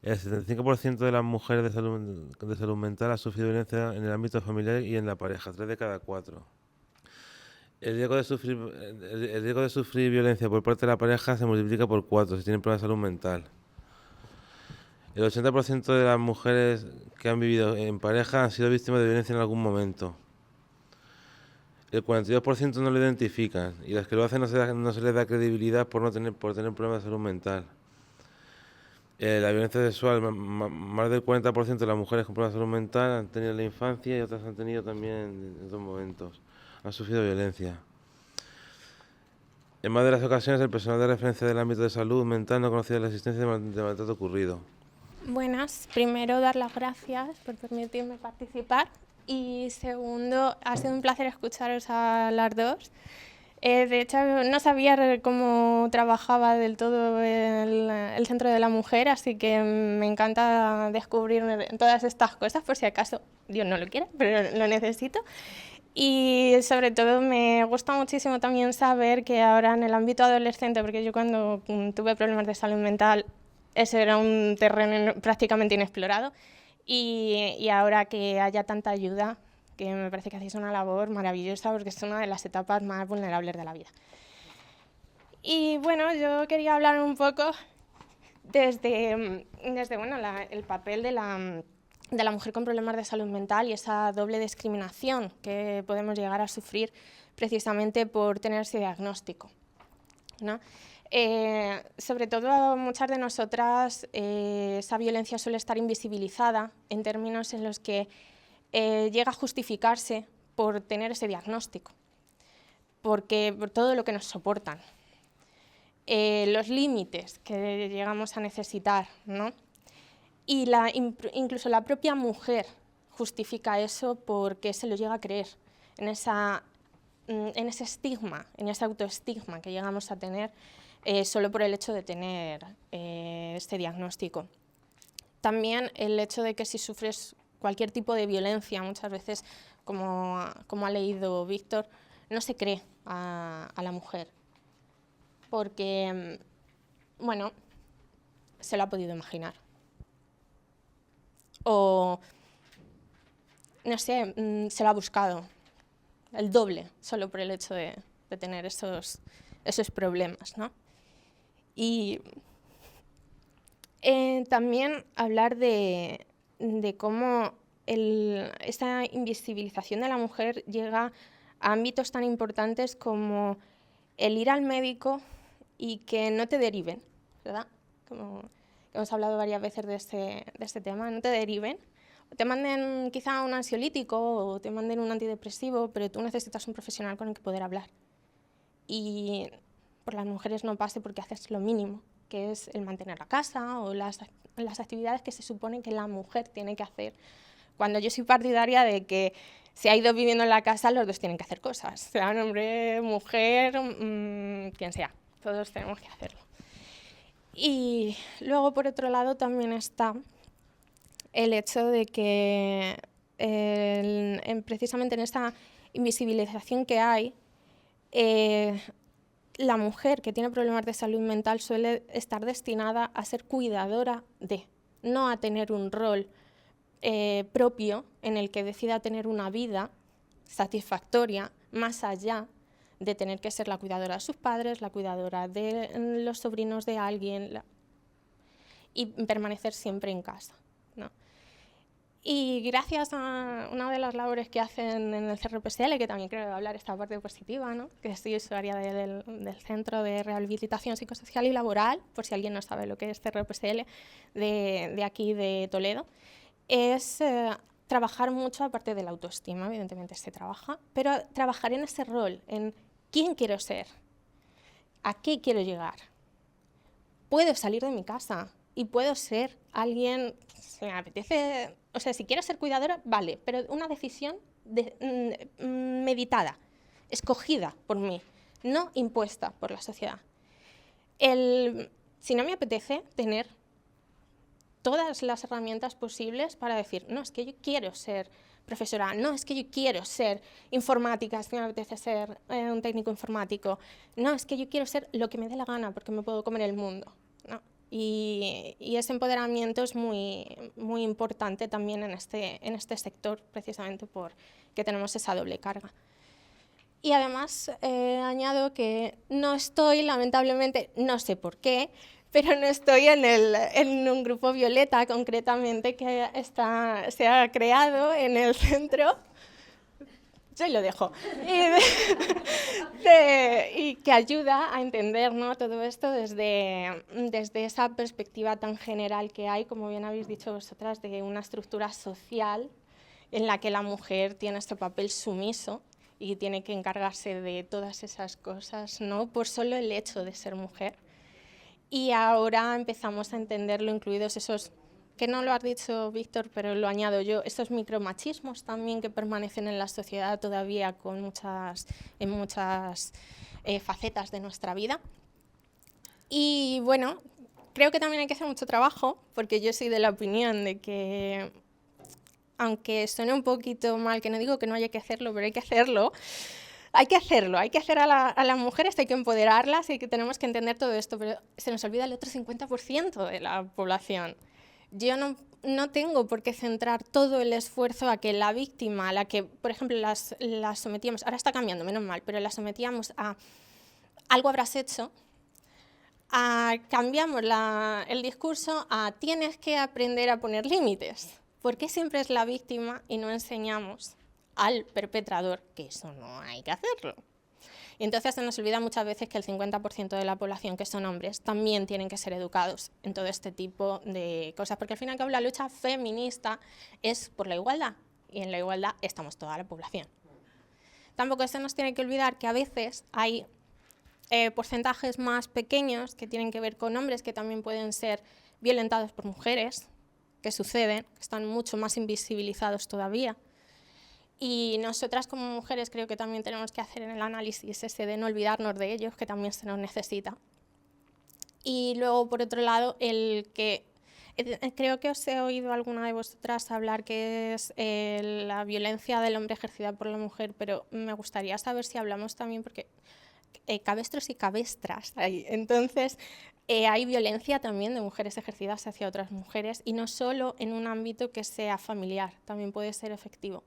el 75% de las mujeres de salud mental ha sufrido violencia en el ámbito familiar y en la pareja, 3 de cada 4. El riesgo de sufrir violencia por parte de la pareja se multiplica por 4 si tienen problemas de salud mental. El 80% de las mujeres que han vivido en pareja han sido víctimas de violencia en algún momento. El 42% no lo identifican y las que lo hacen no se les da credibilidad por tener problemas de salud mental. La violencia sexual, más del 40% de las mujeres con problemas de salud mental han tenido en la infancia y otras han tenido también en otros momentos. Han sufrido violencia. En más de las ocasiones, el personal de referencia del ámbito de salud mental no conocía la existencia de maltrato ocurrido. Buenas, primero dar las gracias por permitirme participar y segundo, ha sido un placer escucharos a las dos. De hecho, no sabía cómo trabajaba del todo el Centro de la Mujer, así que me encanta descubrir todas estas cosas, por si acaso Dios no lo quiere, pero lo necesito. Y sobre todo me gusta muchísimo también saber que ahora en el ámbito adolescente, porque yo cuando tuve problemas de salud mental, ese era un terreno prácticamente inexplorado, y ahora que haya tanta ayuda, que me parece que hacéis una labor maravillosa porque es una de las etapas más vulnerables de la vida. Y bueno, yo quería hablar un poco desde bueno, el papel de la mujer con problemas de salud mental y esa doble discriminación que podemos llegar a sufrir precisamente por tener ese diagnóstico, ¿no? Sobre todo muchas de nosotras esa violencia suele estar invisibilizada en términos en los que llega a justificarse por tener ese diagnóstico, por todo lo que nos soportan, los límites que llegamos a necesitar, ¿no? Y incluso la propia mujer justifica eso porque se lo llega a creer. en ese estigma, en ese autoestigma que llegamos a tener solo por el hecho de tener este diagnóstico. También el hecho de que si sufres cualquier tipo de violencia, muchas veces, como ha leído Víctor, no se cree a la mujer, porque, bueno, se lo ha podido imaginar. O, no sé, se lo ha buscado el doble, solo por el hecho de tener esos problemas, ¿no? Y también hablar de cómo esta invisibilización de la mujer llega a ámbitos tan importantes como el ir al médico y que no te deriven, ¿verdad? Como hemos hablado varias veces de este tema, no te deriven. Te manden quizá un ansiolítico o te manden un antidepresivo, pero tú necesitas un profesional con el que poder hablar. Y por las mujeres no pase porque haces lo mínimo, que es el mantener la casa o las actividades que se supone que la mujer tiene que hacer. Cuando yo soy partidaria de que si hay dos viviendo en la casa, los dos tienen que hacer cosas, sea un hombre, mujer, quien sea, todos tenemos que hacerlo. Y luego, por otro lado, también está el hecho de que precisamente en esta invisibilización que hay, la mujer que tiene problemas de salud mental suele estar destinada a ser cuidadora de, no a tener un rol propio en el que decida tener una vida satisfactoria más allá de tener que ser la cuidadora de sus padres, la cuidadora de los sobrinos de alguien y permanecer siempre en casa, ¿no? Y gracias a una de las labores que hacen en el CRPSL, que también quiero hablar esta parte positiva, ¿no? Que soy usuaria del Centro de Rehabilitación Psicosocial y Laboral, por si alguien no sabe lo que es CRPSL, de aquí de Toledo, es trabajar mucho, aparte de la autoestima, evidentemente se trabaja, pero trabajar en ese rol, en quién quiero ser, a qué quiero llegar. Puedo salir de mi casa y puedo ser alguien, si me apetece, o sea, si quiero ser cuidadora, vale, pero una decisión meditada, escogida por mí, no impuesta por la sociedad. Si no me apetece tener todas las herramientas posibles para decir, no, es que yo quiero ser profesora, no, es que yo quiero ser informática, es que me apetece ser un técnico informático, no, es que yo quiero ser lo que me dé la gana porque me puedo comer el mundo, ¿no? Y ese empoderamiento es muy, muy importante también en este sector, precisamente porque tenemos esa doble carga. Y además añado que no estoy, lamentablemente, no sé por qué, pero no estoy en un grupo violeta concretamente que se ha creado en el centro. Yo lo dejo. Y que ayuda a entender, ¿no?, todo esto desde esa perspectiva tan general que hay, como bien habéis dicho vosotras, de una estructura social en la que la mujer tiene este papel sumiso y tiene que encargarse de todas esas cosas, ¿no?, por solo el hecho de ser mujer. Y ahora empezamos a entenderlo, incluidos esos, que no lo has dicho Víctor, pero lo añado yo, estos micromachismos también que permanecen en la sociedad todavía en muchas facetas de nuestra vida. Y bueno, creo que también hay que hacer mucho trabajo, porque yo soy de la opinión de que, aunque suene un poquito mal, que no digo que no haya que hacerlo, pero hay que hacerlo. Hay que hacer a las mujeres, hay que empoderarlas y que tenemos que entender todo esto, pero se nos olvida el otro 50% de la población. Yo no tengo por qué centrar todo el esfuerzo a que la víctima, a la que, por ejemplo, las sometíamos, ahora está cambiando, menos mal, pero las sometíamos a algo habrás hecho, cambiamos el discurso a tienes que aprender a poner límites. ¿Por qué siempre es la víctima y no enseñamos al perpetrador que eso no hay que hacerlo? Y entonces se nos olvida muchas veces que el 50% de la población, que son hombres, también tienen que ser educados en todo este tipo de cosas, porque al fin y al cabo la lucha feminista es por la igualdad, y en la igualdad estamos toda la población. Tampoco se nos tiene que olvidar que a veces hay porcentajes más pequeños que tienen que ver con hombres que también pueden ser violentados por mujeres, que suceden, que están mucho más invisibilizados todavía. Y nosotras como mujeres creo que también tenemos que hacer en el análisis ese de no olvidarnos de ellos, que también se nos necesita. Y luego, por otro lado, el que creo que os he oído alguna de vosotras hablar que es la violencia del hombre ejercida por la mujer, pero me gustaría saber si hablamos también, porque cabestros y cabestras hay. Entonces, hay violencia también de mujeres ejercidas hacia otras mujeres, y no solo en un ámbito que sea familiar, también puede ser efectivo.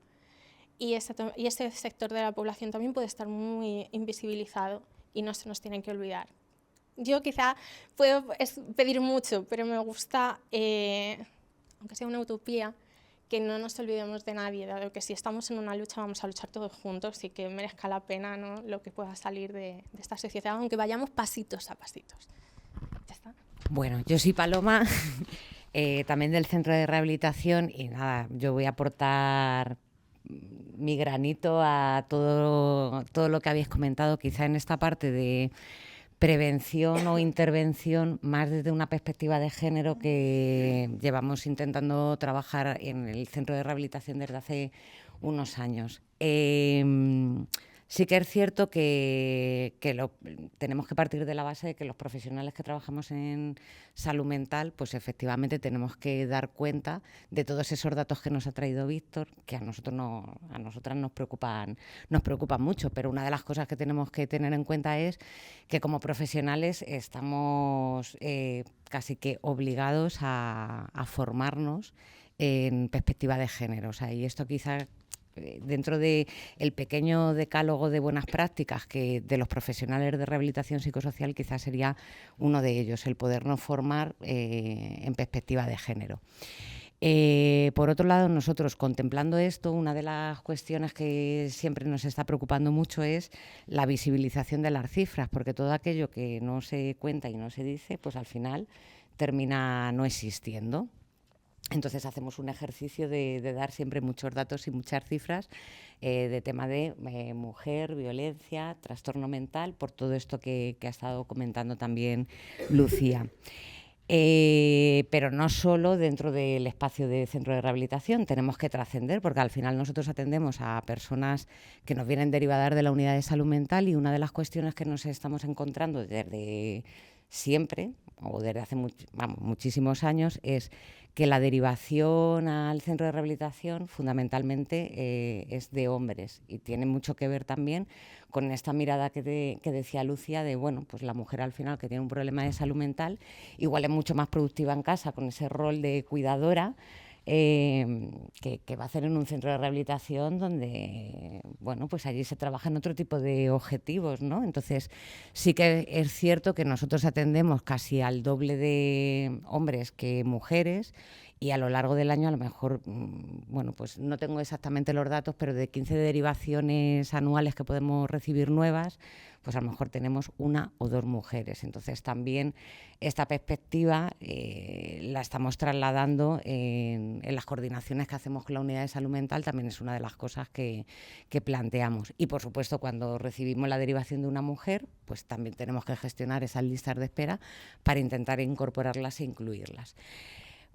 Y ese sector de la población también puede estar muy invisibilizado y no se nos tiene que olvidar. Yo quizá puedo pedir mucho, pero me gusta, aunque sea una utopía, que no nos olvidemos de nadie, dado que si estamos en una lucha vamos a luchar todos juntos y que merezca la pena, ¿no?, lo que pueda salir de esta sociedad, aunque vayamos pasitos a pasitos. ¿Ya está? Bueno, yo soy Paloma, también del Centro de Rehabilitación, y nada, yo voy a aportar mi granito a todo lo que habéis comentado, quizá en esta parte de prevención o intervención más desde una perspectiva de género que llevamos intentando trabajar en el Centro de Rehabilitación desde hace unos años. Sí que es cierto que tenemos que partir de la base de que los profesionales que trabajamos en salud mental, pues efectivamente tenemos que dar cuenta de todos esos datos que nos ha traído Víctor, que a nosotras nos preocupan mucho, pero una de las cosas que tenemos que tener en cuenta es que como profesionales estamos casi que obligados a formarnos en perspectiva de género. O sea, y esto quizás dentro del pequeño decálogo de buenas prácticas que de los profesionales de rehabilitación psicosocial quizás sería uno de ellos, el podernos formar en perspectiva de género. Por otro lado, nosotros contemplando esto, una de las cuestiones que siempre nos está preocupando mucho es la visibilización de las cifras, porque todo aquello que no se cuenta y no se dice, pues al final termina no existiendo. Entonces hacemos un ejercicio de dar siempre muchos datos y muchas cifras de tema de mujer, violencia, trastorno mental, por todo esto que ha estado comentando también Lucía. Pero no solo dentro del espacio de centro de rehabilitación, tenemos que trascender, porque al final nosotros atendemos a personas que nos vienen derivadas de la unidad de salud mental, y una de las cuestiones que nos estamos encontrando desde siempre, o desde hace muchísimos años, es que la derivación al centro de rehabilitación fundamentalmente es de hombres, y tiene mucho que ver también con esta mirada que decía Lucía de, bueno, pues la mujer al final que tiene un problema de salud mental igual es mucho más productiva en casa con ese rol de cuidadora que va a hacer en un centro de rehabilitación donde, bueno, pues allí se trabaja en otro tipo de objetivos, ¿no? Entonces sí que es cierto que nosotros atendemos casi al doble de hombres que mujeres, y a lo largo del año a lo mejor, bueno, pues no tengo exactamente los datos, pero de 15 derivaciones anuales que podemos recibir nuevas, pues a lo mejor tenemos 1 o 2 mujeres. Entonces también esta perspectiva la estamos trasladando en las coordinaciones que hacemos con la unidad de salud mental, también es una de las cosas que planteamos. Y por supuesto cuando recibimos la derivación de una mujer, pues también tenemos que gestionar esas listas de espera para intentar incorporarlas e incluirlas.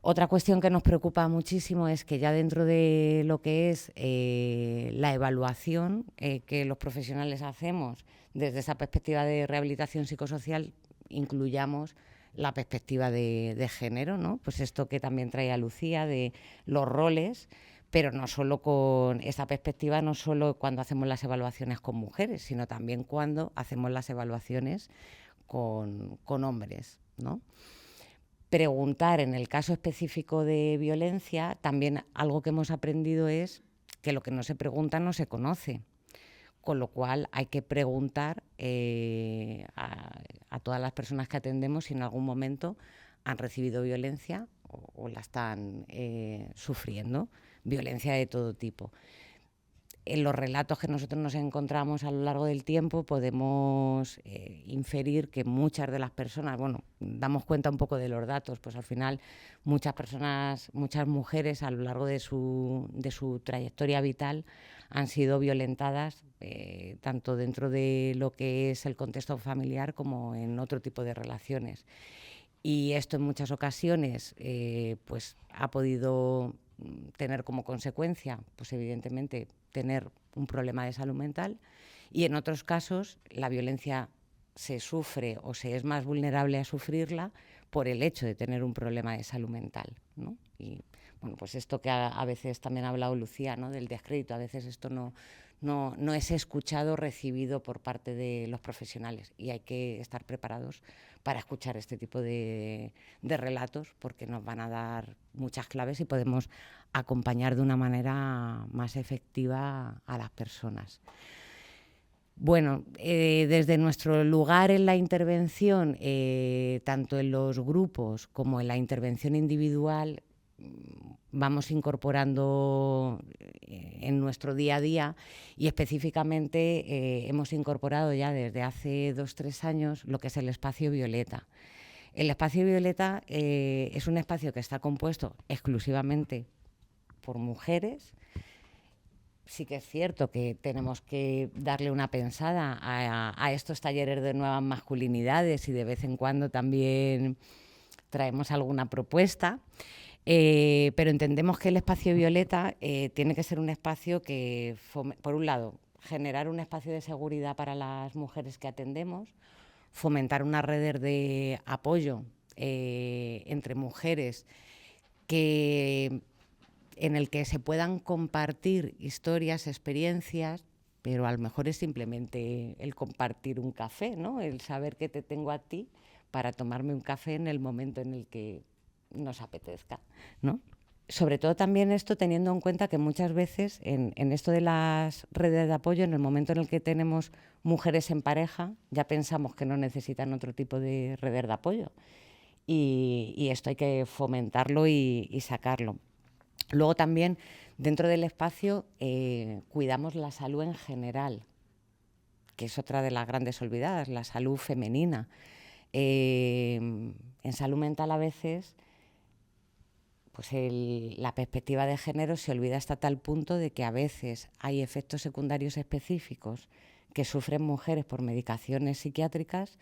Otra cuestión que nos preocupa muchísimo es que ya dentro de lo que es la evaluación que los profesionales hacemos desde esa perspectiva de rehabilitación psicosocial, incluyamos la perspectiva de género, ¿no? Pues esto que también traía Lucía de los roles, pero no solo con esa perspectiva, no solo cuando hacemos las evaluaciones con mujeres, sino también cuando hacemos las evaluaciones con hombres, ¿no? Preguntar en el caso específico de violencia, también algo que hemos aprendido es que lo que no se pregunta no se conoce, con lo cual hay que preguntar a todas las personas que atendemos si en algún momento han recibido violencia o la están sufriendo, violencia de todo tipo. En los relatos que nosotros nos encontramos a lo largo del tiempo podemos inferir que muchas de las personas, bueno, damos cuenta un poco de los datos, pues al final muchas personas, muchas mujeres a lo largo de su trayectoria vital han sido violentadas tanto dentro de lo que es el contexto familiar como en otro tipo de relaciones. Y esto en muchas ocasiones pues ha podido tener como consecuencia, pues evidentemente, tener un problema de salud mental, y en otros casos la violencia se sufre o se es más vulnerable a sufrirla por el hecho de tener un problema de salud mental, ¿no? Y bueno, pues esto que a veces también ha hablado Lucía, ¿no?, del descrédito, a veces esto no es escuchado, recibido por parte de los profesionales, y hay que estar preparados para escuchar este tipo de relatos, porque nos van a dar muchas claves y podemos acompañar de una manera más efectiva a las personas. Bueno, desde nuestro lugar en la intervención, tanto en los grupos como en la intervención individual, vamos incorporando en nuestro día a día, y específicamente hemos incorporado ya desde hace 2-3 años lo que es el espacio Violeta. El espacio Violeta es un espacio que está compuesto exclusivamente por mujeres. Sí que es cierto que tenemos que darle una pensada a estos talleres de nuevas masculinidades, y de vez en cuando también traemos alguna propuesta, pero entendemos que el espacio Violeta tiene que ser un espacio que, por un lado, generar un espacio de seguridad para las mujeres que atendemos, fomentar unas redes de apoyo entre mujeres en el que se puedan compartir historias, experiencias, pero a lo mejor es simplemente el compartir un café, ¿no? El saber que te tengo a ti para tomarme un café en el momento en el que nos apetezca, ¿no? Sobre todo también esto teniendo en cuenta que muchas veces en esto de las redes de apoyo, en el momento en el que tenemos mujeres en pareja, ya pensamos que no necesitan otro tipo de redes de apoyo, y esto hay que fomentarlo y sacarlo. Luego también, dentro del espacio, cuidamos la salud en general, que es otra de las grandes olvidadas, la salud femenina. En salud mental a veces, pues la perspectiva de género se olvida hasta tal punto de que a veces hay efectos secundarios específicos que sufren mujeres por medicaciones psiquiátricas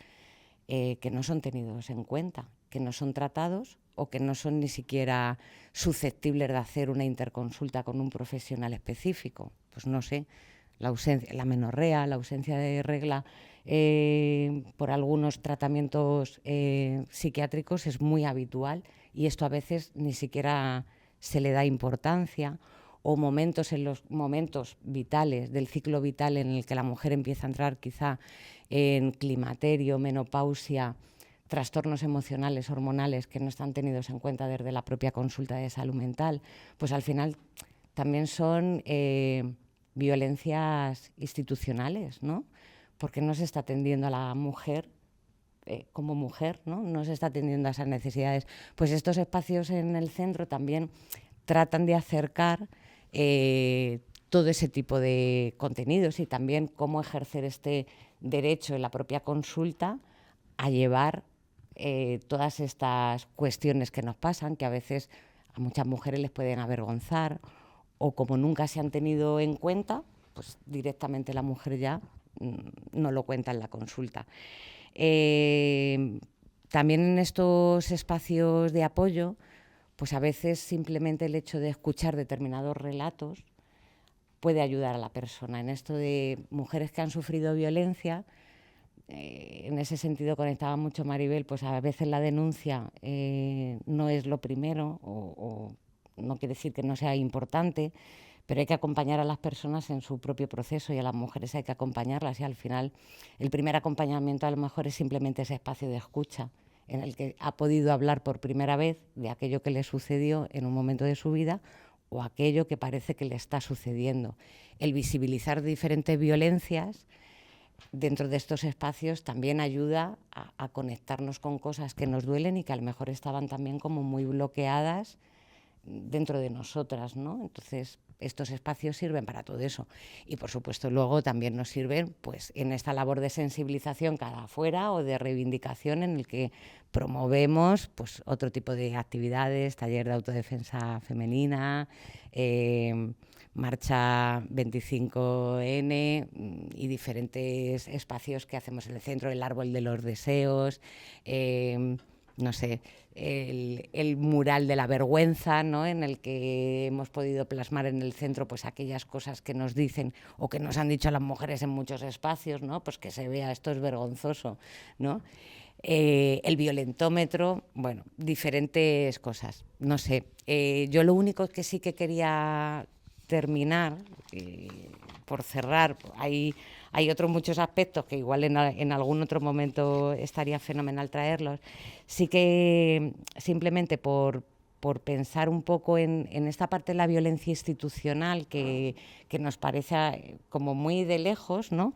que no son tenidos en cuenta, que no son tratados, o que no son ni siquiera susceptibles de hacer una interconsulta con un profesional específico. Pues no sé, la ausencia, la menorrea, la ausencia de regla por algunos tratamientos psiquiátricos es muy habitual, y esto a veces ni siquiera se le da importancia, o momentos en los momentos vitales del ciclo vital en el que la mujer empieza a entrar quizá en climaterio, menopausia, trastornos emocionales, hormonales que no están tenidos en cuenta desde la propia consulta de salud mental, pues al final también son violencias institucionales, ¿no? Porque no se está atendiendo a la mujer como mujer, ¿no? No se está atendiendo a esas necesidades. Pues estos espacios en el centro también tratan de acercar todo ese tipo de contenidos, y también cómo ejercer este derecho en la propia consulta a llevar todas estas cuestiones que nos pasan, que a veces a muchas mujeres les pueden avergonzar, o como nunca se han tenido en cuenta, pues directamente la mujer ya no lo cuenta en la consulta. También en estos espacios de apoyo, pues a veces simplemente el hecho de escuchar determinados relatos puede ayudar a la persona. En esto de mujeres que han sufrido violencia, en ese sentido conectaba mucho Maribel, pues a veces la denuncia no es lo primero, o no quiere decir que no sea importante, pero hay que acompañar a las personas en su propio proceso, y a las mujeres hay que acompañarlas, y al final el primer acompañamiento a lo mejor es simplemente ese espacio de escucha en el que ha podido hablar por primera vez de aquello que le sucedió en un momento de su vida, o aquello que parece que le está sucediendo. El visibilizar diferentes violencias dentro de estos espacios también ayuda a conectarnos con cosas que nos duelen y que a lo mejor estaban también como muy bloqueadas dentro de nosotras, ¿no? Entonces, estos espacios sirven para todo eso. Y, por supuesto, luego también nos sirven pues, en esta labor de sensibilización cara afuera, o de reivindicación, en el que promovemos pues, otro tipo de actividades, taller de autodefensa femenina, marcha 25N y diferentes espacios que hacemos en el centro, el árbol de los deseos, no sé, el mural de la vergüenza, ¿no? En el que hemos podido plasmar en el centro pues aquellas cosas que nos dicen o que nos han dicho a las mujeres en muchos espacios, ¿no? Pues que se vea, esto es vergonzoso, ¿no? El violentómetro, bueno, diferentes cosas, no sé. Yo lo único que sí que quería terminar, por cerrar, hay otros muchos aspectos que igual en algún otro momento estaría fenomenal traerlos. Sí que simplemente por pensar un poco en esta parte de la violencia institucional que nos parece como muy de lejos, ¿no?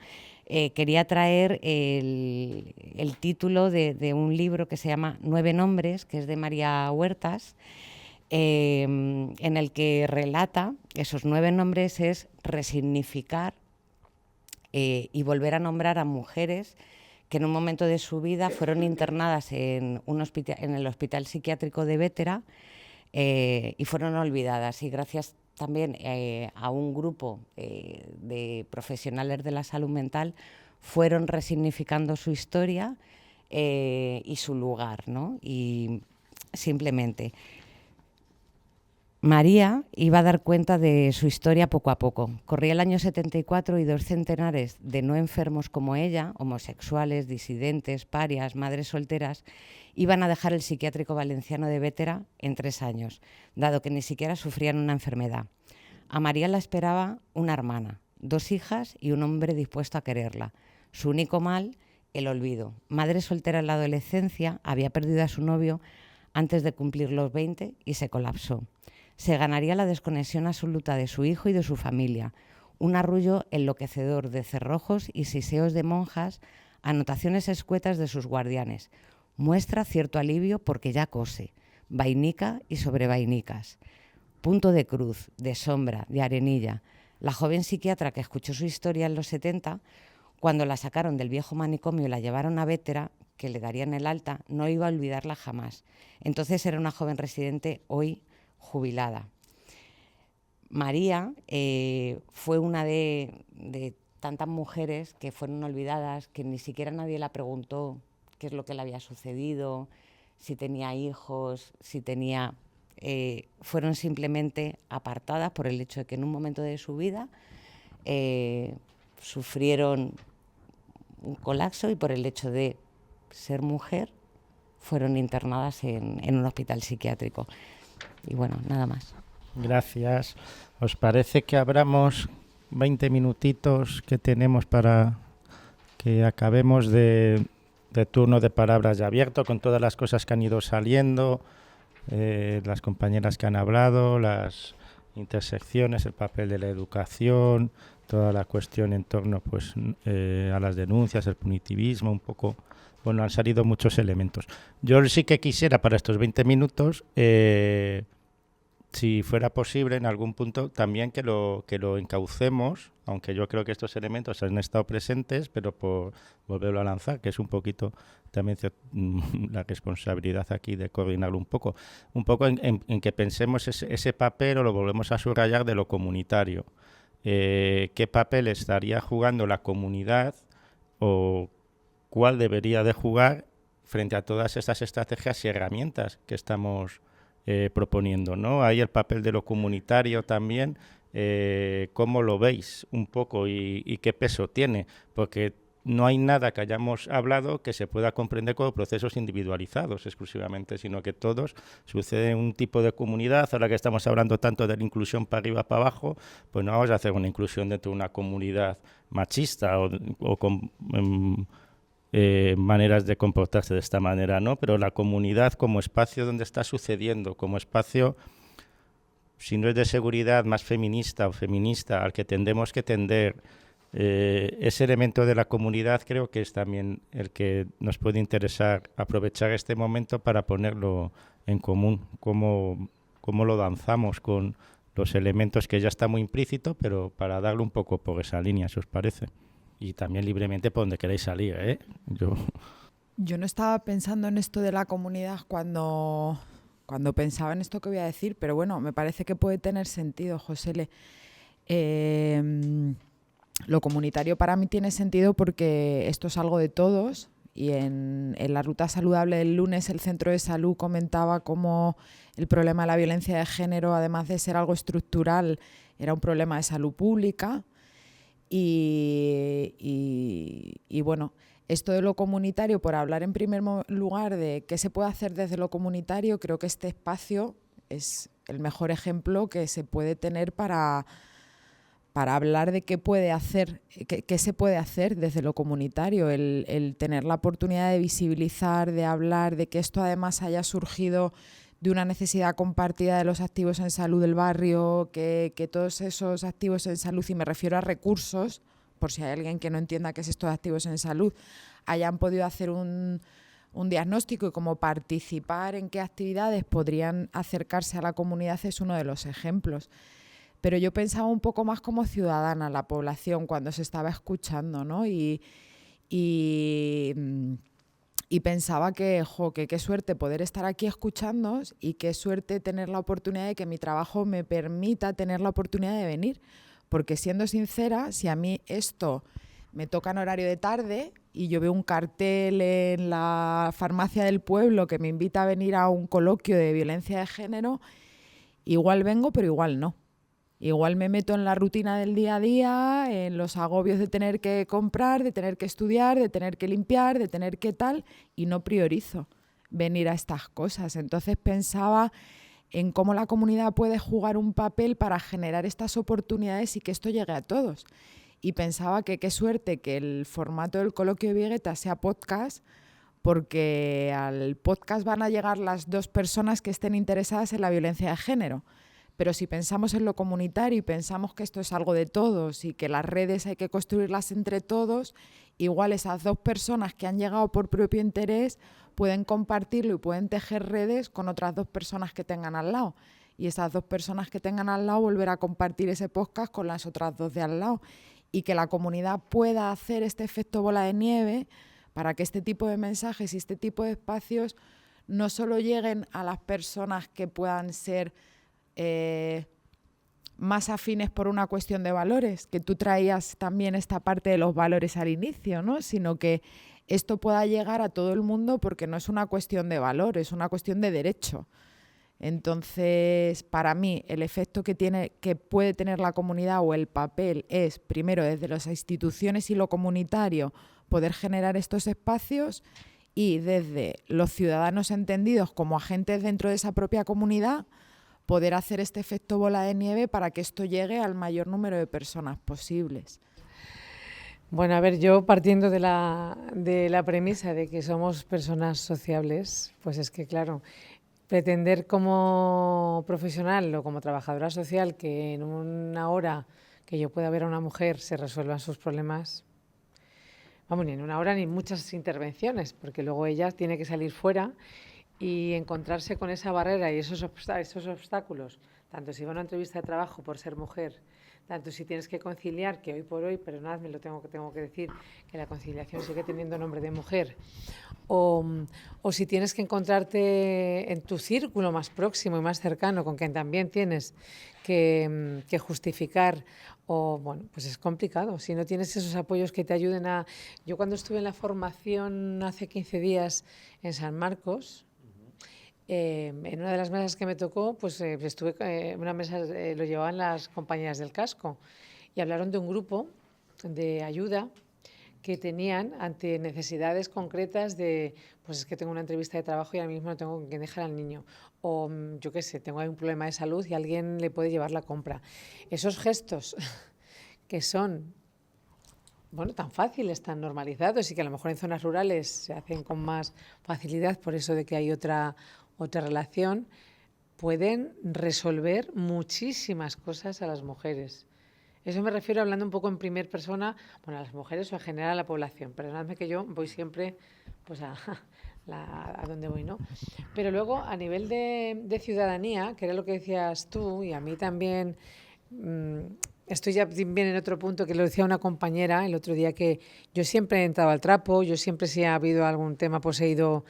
Quería traer el título de un libro que se llama 9 nombres, que es de María Huertas, en el que relata esos 9 nombres es resignificar y volver a nombrar a mujeres que en un momento de su vida fueron internadas en el Hospital Psiquiátrico de Bétera y fueron olvidadas. Y gracias también a un grupo de profesionales de la salud mental fueron resignificando su historia y su lugar, ¿no? Y simplemente María iba a dar cuenta de su historia poco a poco. Corría el año 74 y 2 centenares de no enfermos como ella, homosexuales, disidentes, parias, madres solteras, iban a dejar el psiquiátrico valenciano de Bétera en 3 años, dado que ni siquiera sufrían una enfermedad. A María la esperaba una hermana, 2 hijas y un hombre dispuesto a quererla. Su único mal, el olvido. Madre soltera en la adolescencia, había perdido a su novio antes de cumplir los 20 y se colapsó. Se ganaría la desconexión absoluta de su hijo y de su familia, un arrullo enloquecedor de cerrojos y siseos de monjas, anotaciones escuetas de sus guardianes. Muestra cierto alivio porque ya cose, vainica y sobre vainicas. Punto de cruz, de sombra, de arenilla. La joven psiquiatra que escuchó su historia en los 70, cuando la sacaron del viejo manicomio y la llevaron a Bétera, que le darían el alta, no iba a olvidarla jamás. Entonces era una joven residente, hoy jubilada. María fue una de tantas mujeres que fueron olvidadas, que ni siquiera nadie la preguntó qué es lo que le había sucedido, si tenía hijos, si tenía... fueron simplemente apartadas por el hecho de que en un momento de su vida sufrieron un colapso y por el hecho de ser mujer fueron internadas en un hospital psiquiátrico. Y bueno, nada más. Gracias. ¿Os parece que abramos 20 minutitos que tenemos para que acabemos de turno de palabras ya abierto con todas las cosas que han ido saliendo, las compañeras que han hablado, las intersecciones, el papel de la educación, toda la cuestión en torno pues a las denuncias, el punitivismo, un poco... Bueno, han salido muchos elementos. Yo sí que quisiera para estos 20 minutos, si fuera posible en algún punto, también que lo encaucemos, aunque yo creo que estos elementos han estado presentes, pero por volverlo a lanzar, que es un poquito también la responsabilidad aquí de coordinarlo un poco en que pensemos ese papel, o lo volvemos a subrayar, de lo comunitario. ¿Qué papel estaría jugando la comunidad o cuál debería de jugar frente a todas estas estrategias y herramientas que estamos proponiendo, ¿no? Ahí el papel de lo comunitario también, ¿cómo lo veis un poco y qué peso tiene? Porque no hay nada que hayamos hablado que se pueda comprender como procesos individualizados exclusivamente, sino que todos sucede en un tipo de comunidad. Ahora que estamos hablando tanto de la inclusión para arriba, para abajo, pues no vamos a hacer una inclusión dentro de una comunidad machista o con... maneras de comportarse de esta manera, ¿no? Pero la comunidad como espacio donde está sucediendo, como espacio, si no es de seguridad, más feminista o feminista, al que tendemos que tender, ese elemento de la comunidad creo que es también el que nos puede interesar aprovechar este momento para ponerlo en común, cómo lo danzamos con los elementos que ya está muy implícito, pero para darle un poco por esa línea, si os parece. Y también libremente por donde queráis salir, ¿eh? Yo no estaba pensando en esto de la comunidad cuando pensaba en esto que voy a decir, pero bueno, me parece que puede tener sentido, Josele. Lo comunitario para mí tiene sentido porque esto es algo de todos Y en la ruta saludable del lunes el centro de salud comentaba cómo el problema de la violencia de género, además de ser algo estructural, era un problema de salud pública. Y bueno, esto de lo comunitario, por hablar en primer lugar de qué se puede hacer desde lo comunitario, creo que este espacio es el mejor ejemplo que se puede tener para hablar de qué se puede hacer desde lo comunitario, el tener la oportunidad de visibilizar, de hablar, de que esto además haya surgido de una necesidad compartida de los activos en salud del barrio, que todos esos activos en salud, y me refiero a recursos, por si hay alguien que no entienda qué es esto de activos en salud, hayan podido hacer un diagnóstico y cómo participar en qué actividades podrían acercarse a la comunidad es uno de los ejemplos. Pero yo pensaba un poco más como ciudadana, la población, cuando se estaba escuchando, ¿no? Y pensaba que qué suerte poder estar aquí escuchándoos y qué suerte tener la oportunidad de que mi trabajo me permita tener la oportunidad de venir. Porque siendo sincera, si a mí esto me toca en horario de tarde y yo veo un cartel en la farmacia del pueblo que me invita a venir a un coloquio de violencia de género, igual vengo, pero igual no. Igual me meto en la rutina del día a día, en los agobios de tener que comprar, de tener que estudiar, de tener que limpiar, de tener que tal, y no priorizo venir a estas cosas. Entonces pensaba en cómo la comunidad puede jugar un papel para generar estas oportunidades y que esto llegue a todos. Y pensaba que qué suerte que el formato del coloquio de Viguetas sea podcast, porque al podcast van a llegar las 2 personas que estén interesadas en la violencia de género. Pero si pensamos en lo comunitario y pensamos que esto es algo de todos y que las redes hay que construirlas entre todos, igual esas 2 personas que han llegado por propio interés pueden compartirlo y pueden tejer redes con otras 2 personas que tengan al lado. Y esas 2 personas que tengan al lado volver a compartir ese podcast con las otras 2 de al lado. Y que la comunidad pueda hacer este efecto bola de nieve para que este tipo de mensajes y este tipo de espacios no solo lleguen a las personas que puedan ser más afines por una cuestión de valores, que tú traías también esta parte de los valores al inicio, ¿no? Sino que esto pueda llegar a todo el mundo porque no es una cuestión de valor, es una cuestión de derecho. Entonces, para mí, el efecto que puede tener la comunidad o el papel es, primero, desde las instituciones y lo comunitario, poder generar estos espacios, y desde los ciudadanos entendidos como agentes dentro de esa propia comunidad, poder hacer este efecto bola de nieve para que esto llegue al mayor número de personas posibles. Bueno, a ver, yo partiendo de la premisa de que somos personas sociables, pues es que, claro, pretender como profesional o como trabajadora social que en una hora que yo pueda ver a una mujer se resuelvan sus problemas, vamos, ni en una hora ni muchas intervenciones, porque luego ella tiene que salir fuera y encontrarse con esa barrera y esos obstáculos, tanto si va a una entrevista de trabajo por ser mujer, tanto si tienes que conciliar, que hoy por hoy, perdonadme, tengo que decir, que la conciliación sigue teniendo nombre de mujer, o si tienes que encontrarte en tu círculo más próximo y más cercano, con quien también tienes que justificar, o bueno, pues es complicado. Si no tienes esos apoyos que te ayuden a... Yo cuando estuve en la formación hace 15 días en San Marcos, en una de las mesas que me tocó, pues estuve en una mesa, lo llevaban las compañeras del casco, y hablaron de un grupo de ayuda que tenían ante necesidades concretas de, pues es que tengo una entrevista de trabajo y ahora mismo no tengo con quién dejar al niño, o yo qué sé, tengo un problema de salud y alguien le puede llevar la compra. Esos gestos que son, bueno, tan fáciles, tan normalizados y que a lo mejor en zonas rurales se hacen con más facilidad por eso de que hay otra relación, pueden resolver muchísimas cosas a las mujeres. Eso me refiero hablando un poco en primera persona, bueno, a las mujeres o en general a la población. Perdonadme que yo voy siempre pues a donde voy, ¿no? Pero luego, a nivel de ciudadanía, que era lo que decías tú, y a mí también, estoy ya bien en otro punto, que lo decía una compañera el otro día, que yo siempre he entrado al trapo, yo siempre, si ha habido algún tema, pues he ido...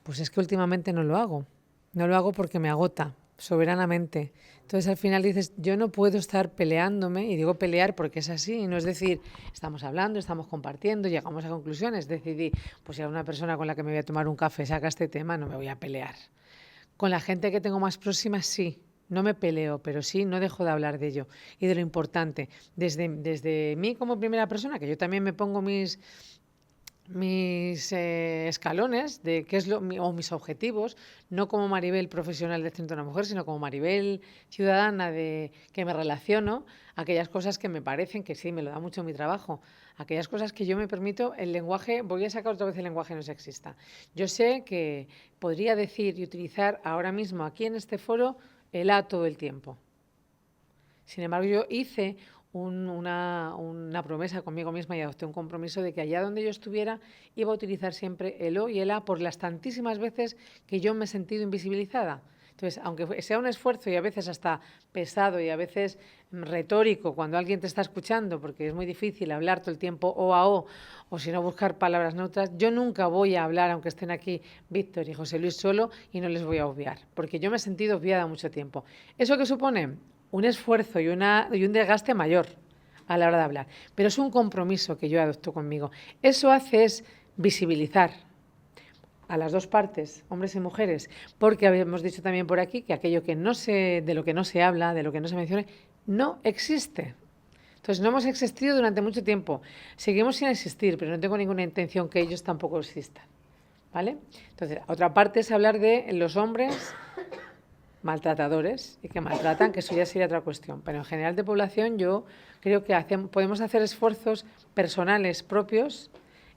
Pues es que últimamente no lo hago. No lo hago porque me agota. soberanamente. Entonces al final dices, yo no puedo estar peleándome, y digo pelear porque es así, y no es decir, estamos hablando, estamos compartiendo, llegamos a conclusiones, decidí, pues si a una persona con la que me voy a tomar un café saca este tema, no me voy a pelear. Con la gente que tengo más próxima, sí, no me peleo, pero sí no dejo de hablar de ello y de lo importante. Desde mí como primera persona, que yo también me pongo mis escalones de qué es o mis objetivos, no como Maribel profesional del Centro de la Mujer, sino como Maribel ciudadana de que me relaciono, aquellas cosas que me parecen que sí, me lo da mucho mi trabajo, aquellas cosas que yo me permito, el lenguaje, voy a sacar otra vez el lenguaje no sexista. Yo sé que podría decir y utilizar ahora mismo aquí en este foro el A todo el tiempo. Sin embargo, yo hice una promesa conmigo misma y adopté un compromiso de que allá donde yo estuviera iba a utilizar siempre el O y el A por las tantísimas veces que yo me he sentido invisibilizada. Entonces, aunque sea un esfuerzo y a veces hasta pesado y a veces retórico cuando alguien te está escuchando, porque es muy difícil hablar todo el tiempo O a O, o si no buscar palabras neutras, yo nunca voy a hablar, aunque estén aquí Víctor y José Luis solo, y no les voy a obviar, porque yo me he sentido obviada mucho tiempo. ¿Eso qué supone? Un esfuerzo y un desgaste mayor a la hora de hablar, pero es un compromiso que yo adopto conmigo. Eso hace es visibilizar a las dos partes, hombres y mujeres, porque habíamos dicho también por aquí que aquello que no se, de lo que no se habla, de lo que no se menciona, no existe. Entonces no hemos existido durante mucho tiempo, seguimos sin existir, pero no tengo ninguna intención que ellos tampoco existan, ¿vale? Entonces, otra parte es hablar de los hombres maltratadores y que maltratan, que eso ya sería otra cuestión. Pero en general de población yo creo que podemos hacer esfuerzos personales propios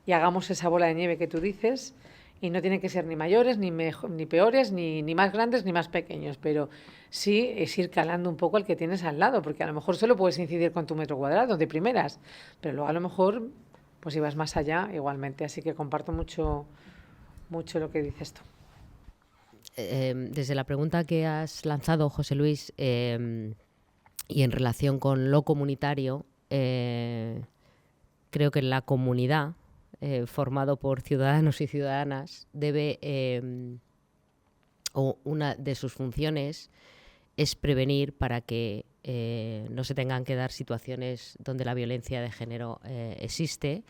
y hagamos esa bola de nieve que tú dices, y no tienen que ser ni mayores, ni peores, ni más grandes, ni más pequeños, pero sí es ir calando un poco al que tienes al lado, porque a lo mejor solo puedes incidir con tu metro cuadrado de primeras, pero luego a lo mejor pues si vas más allá igualmente, así que comparto mucho lo que dices tú. Desde la pregunta que has lanzado, José Luis, y en relación con lo comunitario, creo que la comunidad, formado por ciudadanos y ciudadanas, o una de sus funciones es prevenir para que no se tengan que dar situaciones donde la violencia de género existe.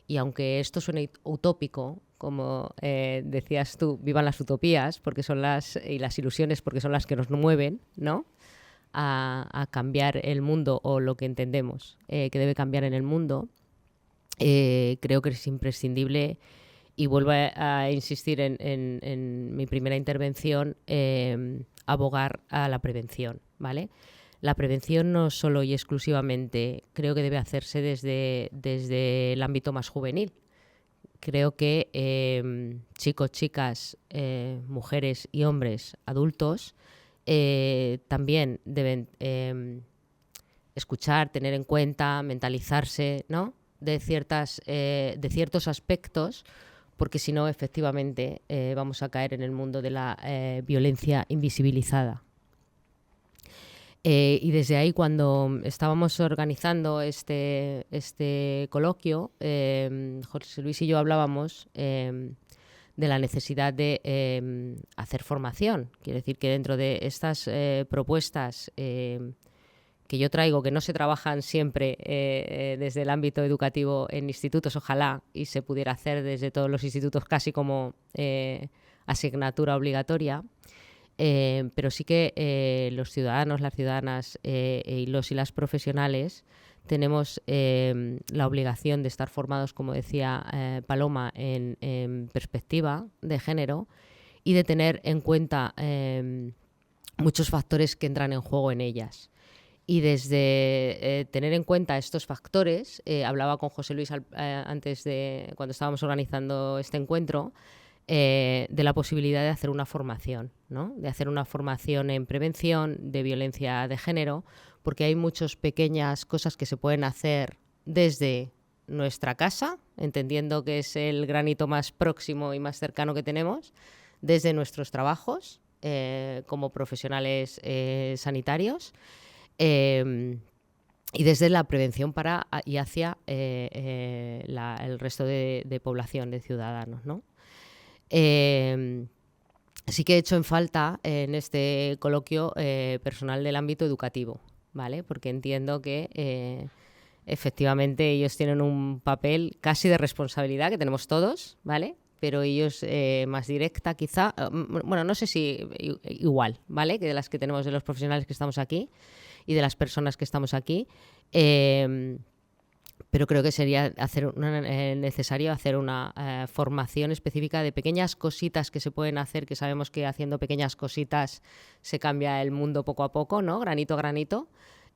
Y aunque esto suene utópico, como decías tú, vivan las utopías porque son y las ilusiones porque son las que nos mueven, ¿no? A cambiar el mundo o lo que entendemos que debe cambiar en el mundo, creo que es imprescindible, y vuelvo a insistir en mi primera intervención, abogar a la prevención, ¿vale? La prevención no solo y exclusivamente creo que debe hacerse desde el ámbito más juvenil. Creo que chicos, chicas, mujeres y hombres adultos también deben escuchar, tener en cuenta, mentalizarse, ¿no? de ciertos aspectos, porque si no, efectivamente, vamos a caer en el mundo de la violencia invisibilizada. Y desde ahí, cuando estábamos organizando este coloquio, José Luis y yo hablábamos de la necesidad de hacer formación. Quiere decir que dentro de estas propuestas que yo traigo, que no se trabajan siempre desde el ámbito educativo en institutos, ojalá, y se pudiera hacer desde todos los institutos casi como asignatura obligatoria, pero sí que los ciudadanos, las ciudadanas y los y las profesionales tenemos la obligación de estar formados, como decía Paloma, en perspectiva de género y de tener en cuenta muchos factores que entran en juego en ellas. Y desde tener en cuenta estos factores, hablaba con José Luis antes de cuando estábamos organizando este encuentro, de la posibilidad de hacer una formación, ¿no? De hacer una formación en prevención de violencia de género, porque hay muchas pequeñas cosas que se pueden hacer desde nuestra casa, entendiendo que es el granito más próximo y más cercano que tenemos, desde nuestros trabajos como profesionales sanitarios, y desde la prevención para y hacia el resto de población, de ciudadanos, ¿no? sí que he hecho en falta en este coloquio personal del ámbito educativo, ¿vale? Porque entiendo que efectivamente ellos tienen un papel casi de responsabilidad que tenemos todos, ¿vale? Pero ellos más directa quizá, bueno, no sé si igual, ¿vale? Que de las que tenemos de los profesionales que estamos aquí y de las personas que estamos aquí. Pero creo que sería necesario hacer una formación específica de pequeñas cositas que se pueden hacer, que sabemos que haciendo pequeñas cositas se cambia el mundo poco a poco, ¿no? Granito a granito,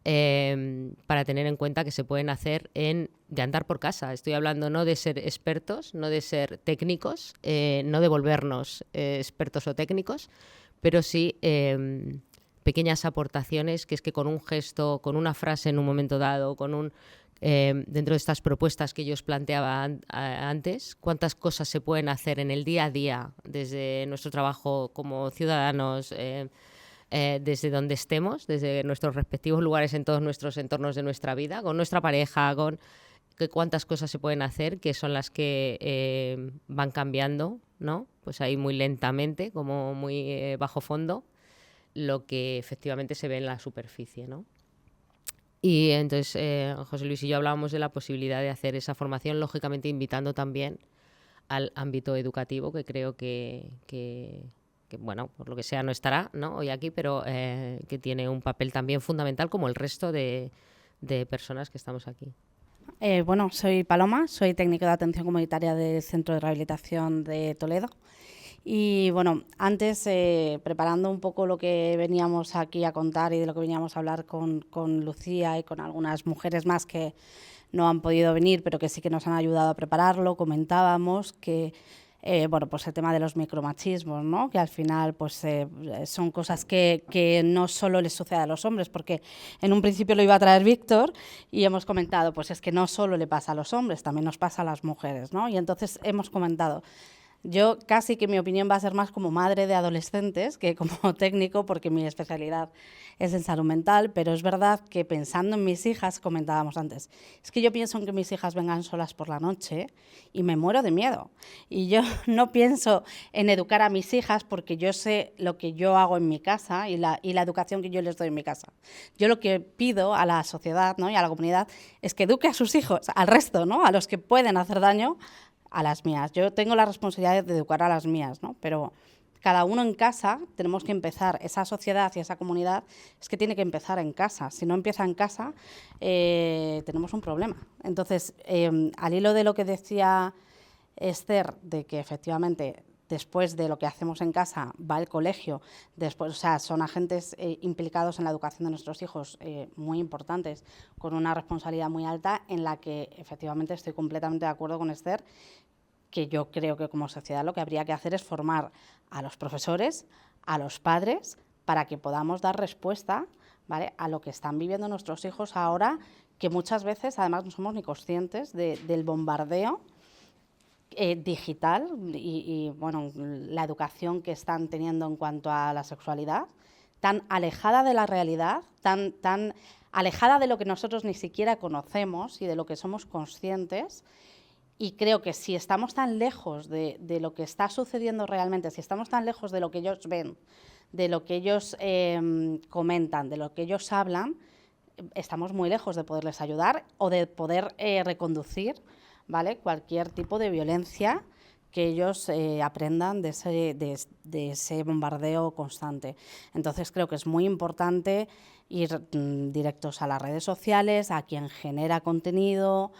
para tener en cuenta que se pueden hacer de andar por casa. Estoy hablando no de ser expertos, no de ser técnicos, no de volvernos expertos o técnicos, pero sí pequeñas aportaciones, que es que con un gesto, con una frase en un momento dado, dentro de estas propuestas que yo os planteaba antes, cuántas cosas se pueden hacer en el día a día desde nuestro trabajo como ciudadanos, desde donde estemos, desde nuestros respectivos lugares en todos nuestros entornos de nuestra vida, con nuestra pareja, cuántas cosas se pueden hacer, que son las que van cambiando, ¿no? Pues ahí muy lentamente, como muy bajo fondo, lo que efectivamente se ve en la superficie, ¿no? Y entonces José Luis y yo hablábamos de la posibilidad de hacer esa formación, lógicamente invitando también al ámbito educativo, que creo que bueno, por lo que sea no estará, ¿no?, hoy aquí, pero que tiene un papel también fundamental como el resto de personas que estamos aquí. Bueno, soy Paloma, soy técnico de atención comunitaria del Centro de Rehabilitación de Toledo. Y bueno, antes, preparando un poco lo que veníamos aquí a contar y de lo que veníamos a hablar con Lucía y con algunas mujeres más que no han podido venir, pero que sí que nos han ayudado a prepararlo, comentábamos que bueno, pues el tema de los micromachismos, ¿no? Que al final pues son cosas que no solo les sucede a los hombres, porque en un principio lo iba a traer Víctor y hemos comentado, pues es que no solo le pasa a los hombres, también nos pasa a las mujeres, ¿no? Y entonces hemos comentado, yo casi que mi opinión va a ser más como madre de adolescentes que como técnico, porque mi especialidad es en salud mental, pero es verdad que pensando en mis hijas, comentábamos antes, es que yo pienso en que mis hijas vengan solas por la noche y me muero de miedo. Y yo no pienso en educar a mis hijas porque yo sé lo que yo hago en mi casa y la educación que yo les doy en mi casa. Yo lo que pido a la sociedad, ¿no?, y a la comunidad es que eduque a sus hijos, al resto, ¿no?, a los que pueden hacer daño, a las mías. Yo tengo la responsabilidad de educar a las mías, ¿no? Pero cada uno en casa tenemos que empezar, esa sociedad y esa comunidad es que tiene que empezar en casa. Si no empieza en casa, tenemos un problema. Entonces, al hilo de lo que decía Esther, de que efectivamente después de lo que hacemos en casa va el colegio, después, o sea, son agentes implicados en la educación de nuestros hijos muy importantes, con una responsabilidad muy alta, en la que efectivamente estoy completamente de acuerdo con Esther, que yo creo que como sociedad lo que habría que hacer es formar a los profesores, a los padres, para que podamos dar respuesta, ¿vale?, a lo que están viviendo nuestros hijos ahora, que muchas veces además no somos ni conscientes del bombardeo digital y bueno, la educación que están teniendo en cuanto a la sexualidad, tan alejada de la realidad, tan alejada de lo que nosotros ni siquiera conocemos y de lo que somos conscientes. Y creo que si estamos tan lejos de lo que está sucediendo realmente, si estamos tan lejos de lo que ellos ven, de lo que ellos comentan, de lo que ellos hablan, estamos muy lejos de poderles ayudar o de poder reconducir, ¿vale?, cualquier tipo de violencia que ellos aprendan de ese bombardeo constante. Entonces creo que es muy importante ir directos a las redes sociales, a quien genera contenido,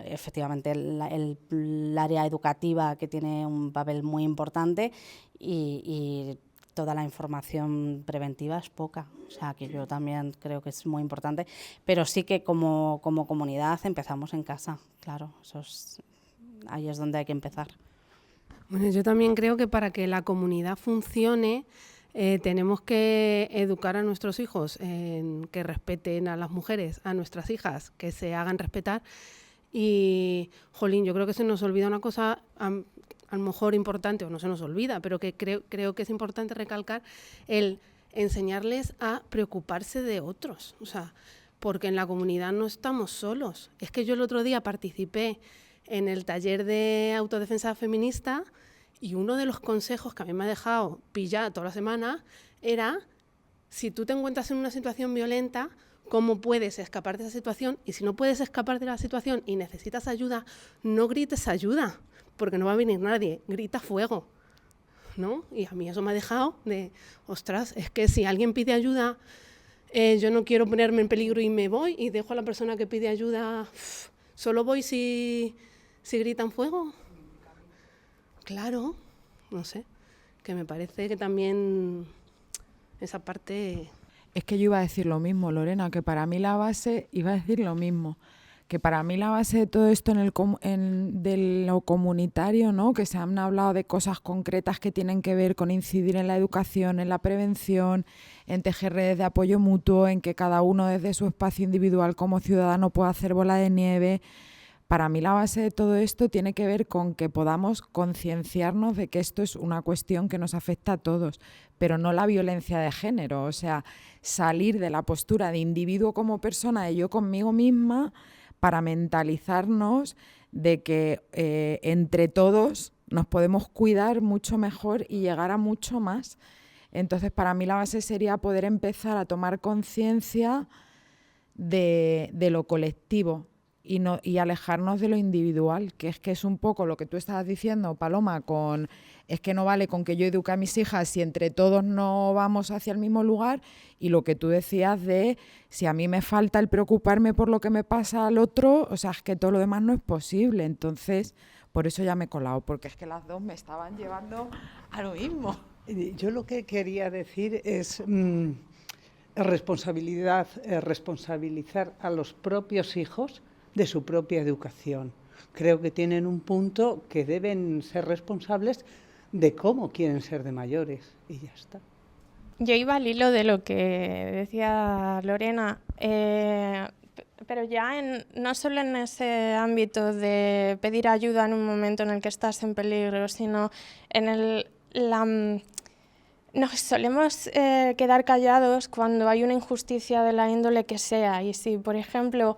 efectivamente el área educativa, que tiene un papel muy importante, y toda la información preventiva es poca. O sea, que yo también creo que es muy importante, pero sí que como comunidad empezamos en casa, claro, ahí es donde hay que empezar. Bueno, yo también creo que para que la comunidad funcione tenemos que educar a nuestros hijos en que respeten a las mujeres, a nuestras hijas, que se hagan respetar. Y, jolín, yo creo que se nos olvida una cosa a lo mejor importante, o no se nos olvida, pero que creo que es importante recalcar, el enseñarles a preocuparse de otros. O sea, porque en la comunidad no estamos solos. Es que yo el otro día participé en el taller de autodefensa feminista Y uno de los consejos que a mí me ha dejado pillada toda la semana era, si tú te encuentras en una situación violenta, ¿cómo puedes escapar de esa situación? Y si no puedes escapar de la situación y necesitas ayuda, no grites ayuda, porque no va a venir nadie, grita fuego, ¿no? Y a mí eso me ha dejado de, ostras, es que si alguien pide ayuda, yo no quiero ponerme en peligro y me voy y dejo a la persona que pide ayuda, solo voy si gritan fuego. Claro, no sé, que me parece que también esa parte... Es que yo iba a decir lo mismo, Lorena, que para mí la base, iba a decir lo mismo, que para mí la base de todo esto de lo comunitario, ¿no? Que se han hablado de cosas concretas que tienen que ver con incidir en la educación, en la prevención, en tejer redes de apoyo mutuo, en que cada uno desde su espacio individual como ciudadano pueda hacer bola de nieve. Para mí la base de todo esto tiene que ver con que podamos concienciarnos de que esto es una cuestión que nos afecta a todos, pero no la violencia de género, o sea, salir de la postura de individuo como persona, de yo conmigo misma, para mentalizarnos de que entre todos nos podemos cuidar mucho mejor y llegar a mucho más. Entonces, para mí la base sería poder empezar a tomar conciencia de lo colectivo y alejarnos de lo individual, que es un poco lo que tú estabas diciendo, Paloma, es que no vale con que yo eduque a mis hijas si entre todos no vamos hacia el mismo lugar, y lo que tú decías de si a mí me falta el preocuparme por lo que me pasa al otro, o sea, es que todo lo demás no es posible. Entonces, por eso ya me he colado, porque es que las dos me estaban llevando a lo mismo. Yo lo que quería decir es responsabilidad, responsabilizar a los propios hijos de su propia educación. Creo que tienen un punto que deben ser responsables de cómo quieren ser de mayores, y ya está. Yo iba al hilo de lo que decía Lorena, pero ya no solo en ese ámbito de pedir ayuda en un momento en el que estás en peligro, sino en nos solemos quedar callados cuando hay una injusticia de la índole que sea. Y si, por ejemplo,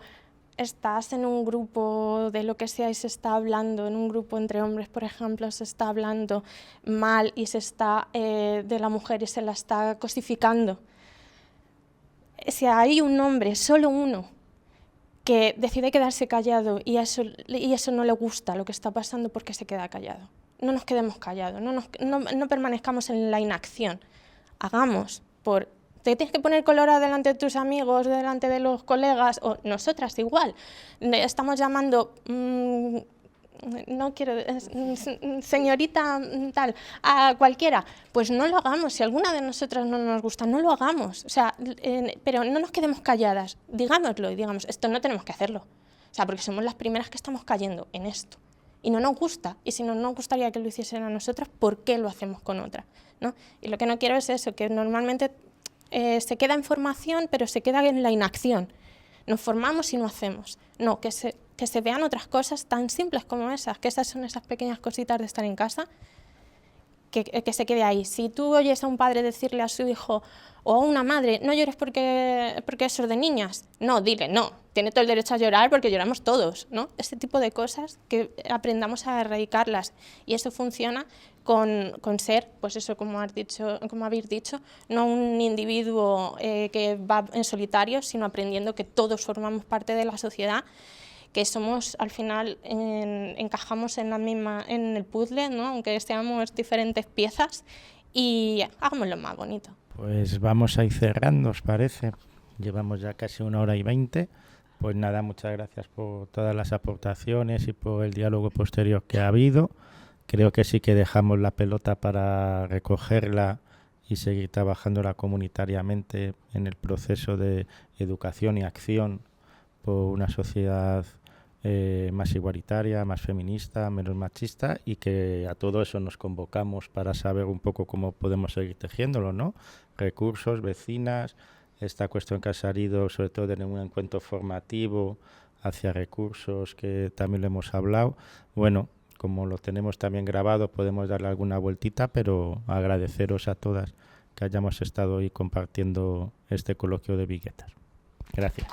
estás en un grupo de lo que sea y se está hablando, en un grupo entre hombres, por ejemplo, se está hablando mal y se está de la mujer y se la está cosificando. Si hay un hombre, solo uno, que decide quedarse callado y eso no le gusta lo que está pasando, porque se queda callado. No nos quedemos callados, no permanezcamos en la inacción. Hagamos te tienes que poner colorado delante de tus amigos, delante de los colegas, o nosotras igual. Estamos llamando, no quiero, señorita tal, a cualquiera. Pues no lo hagamos. Si alguna de nosotras no nos gusta, no lo hagamos. O sea, pero no nos quedemos calladas. Digámoslo y digamos, esto no tenemos que hacerlo. O sea, porque somos las primeras que estamos cayendo en esto. Y no nos gusta. Y si no nos gustaría que lo hiciesen a nosotras, ¿por qué lo hacemos con otra? ¿No? Y lo que no quiero es eso, que normalmente se queda en formación, pero se queda en la inacción. Nos formamos y no hacemos. No, que se vean otras cosas tan simples como esas, que esas son esas pequeñas cositas de estar en casa, que se quede ahí. Si tú oyes a un padre decirle a su hijo, o a una madre, no llores porque eso es de niñas, no, dile, no, tiene todo el derecho a llorar porque lloramos todos, ¿no? Este tipo de cosas que aprendamos a erradicarlas, y eso funciona con ser, pues eso, como habéis dicho, no un individuo que va en solitario, sino aprendiendo que todos formamos parte de la sociedad, que somos, al final, encajamos en el puzzle, ¿no? Aunque seamos diferentes piezas, y hagámoslo más bonito. Pues vamos a ir cerrando, ¿os parece? Llevamos ya casi 1h20. Pues nada, muchas gracias por todas las aportaciones y por el diálogo posterior que ha habido. Creo que sí que dejamos la pelota para recogerla y seguir trabajándola comunitariamente en el proceso de educación y acción por una sociedad más igualitaria, más feminista, menos machista, y que a todo eso nos convocamos para saber un poco cómo podemos seguir tejiéndolo, ¿no? Recursos, vecinas, esta cuestión que ha salido sobre todo en un encuentro formativo hacia recursos, que también lo hemos hablado. Bueno, como lo tenemos también grabado, podemos darle alguna vueltita, pero agradeceros a todas que hayamos estado hoy compartiendo este coloquio de Viguetas. Gracias.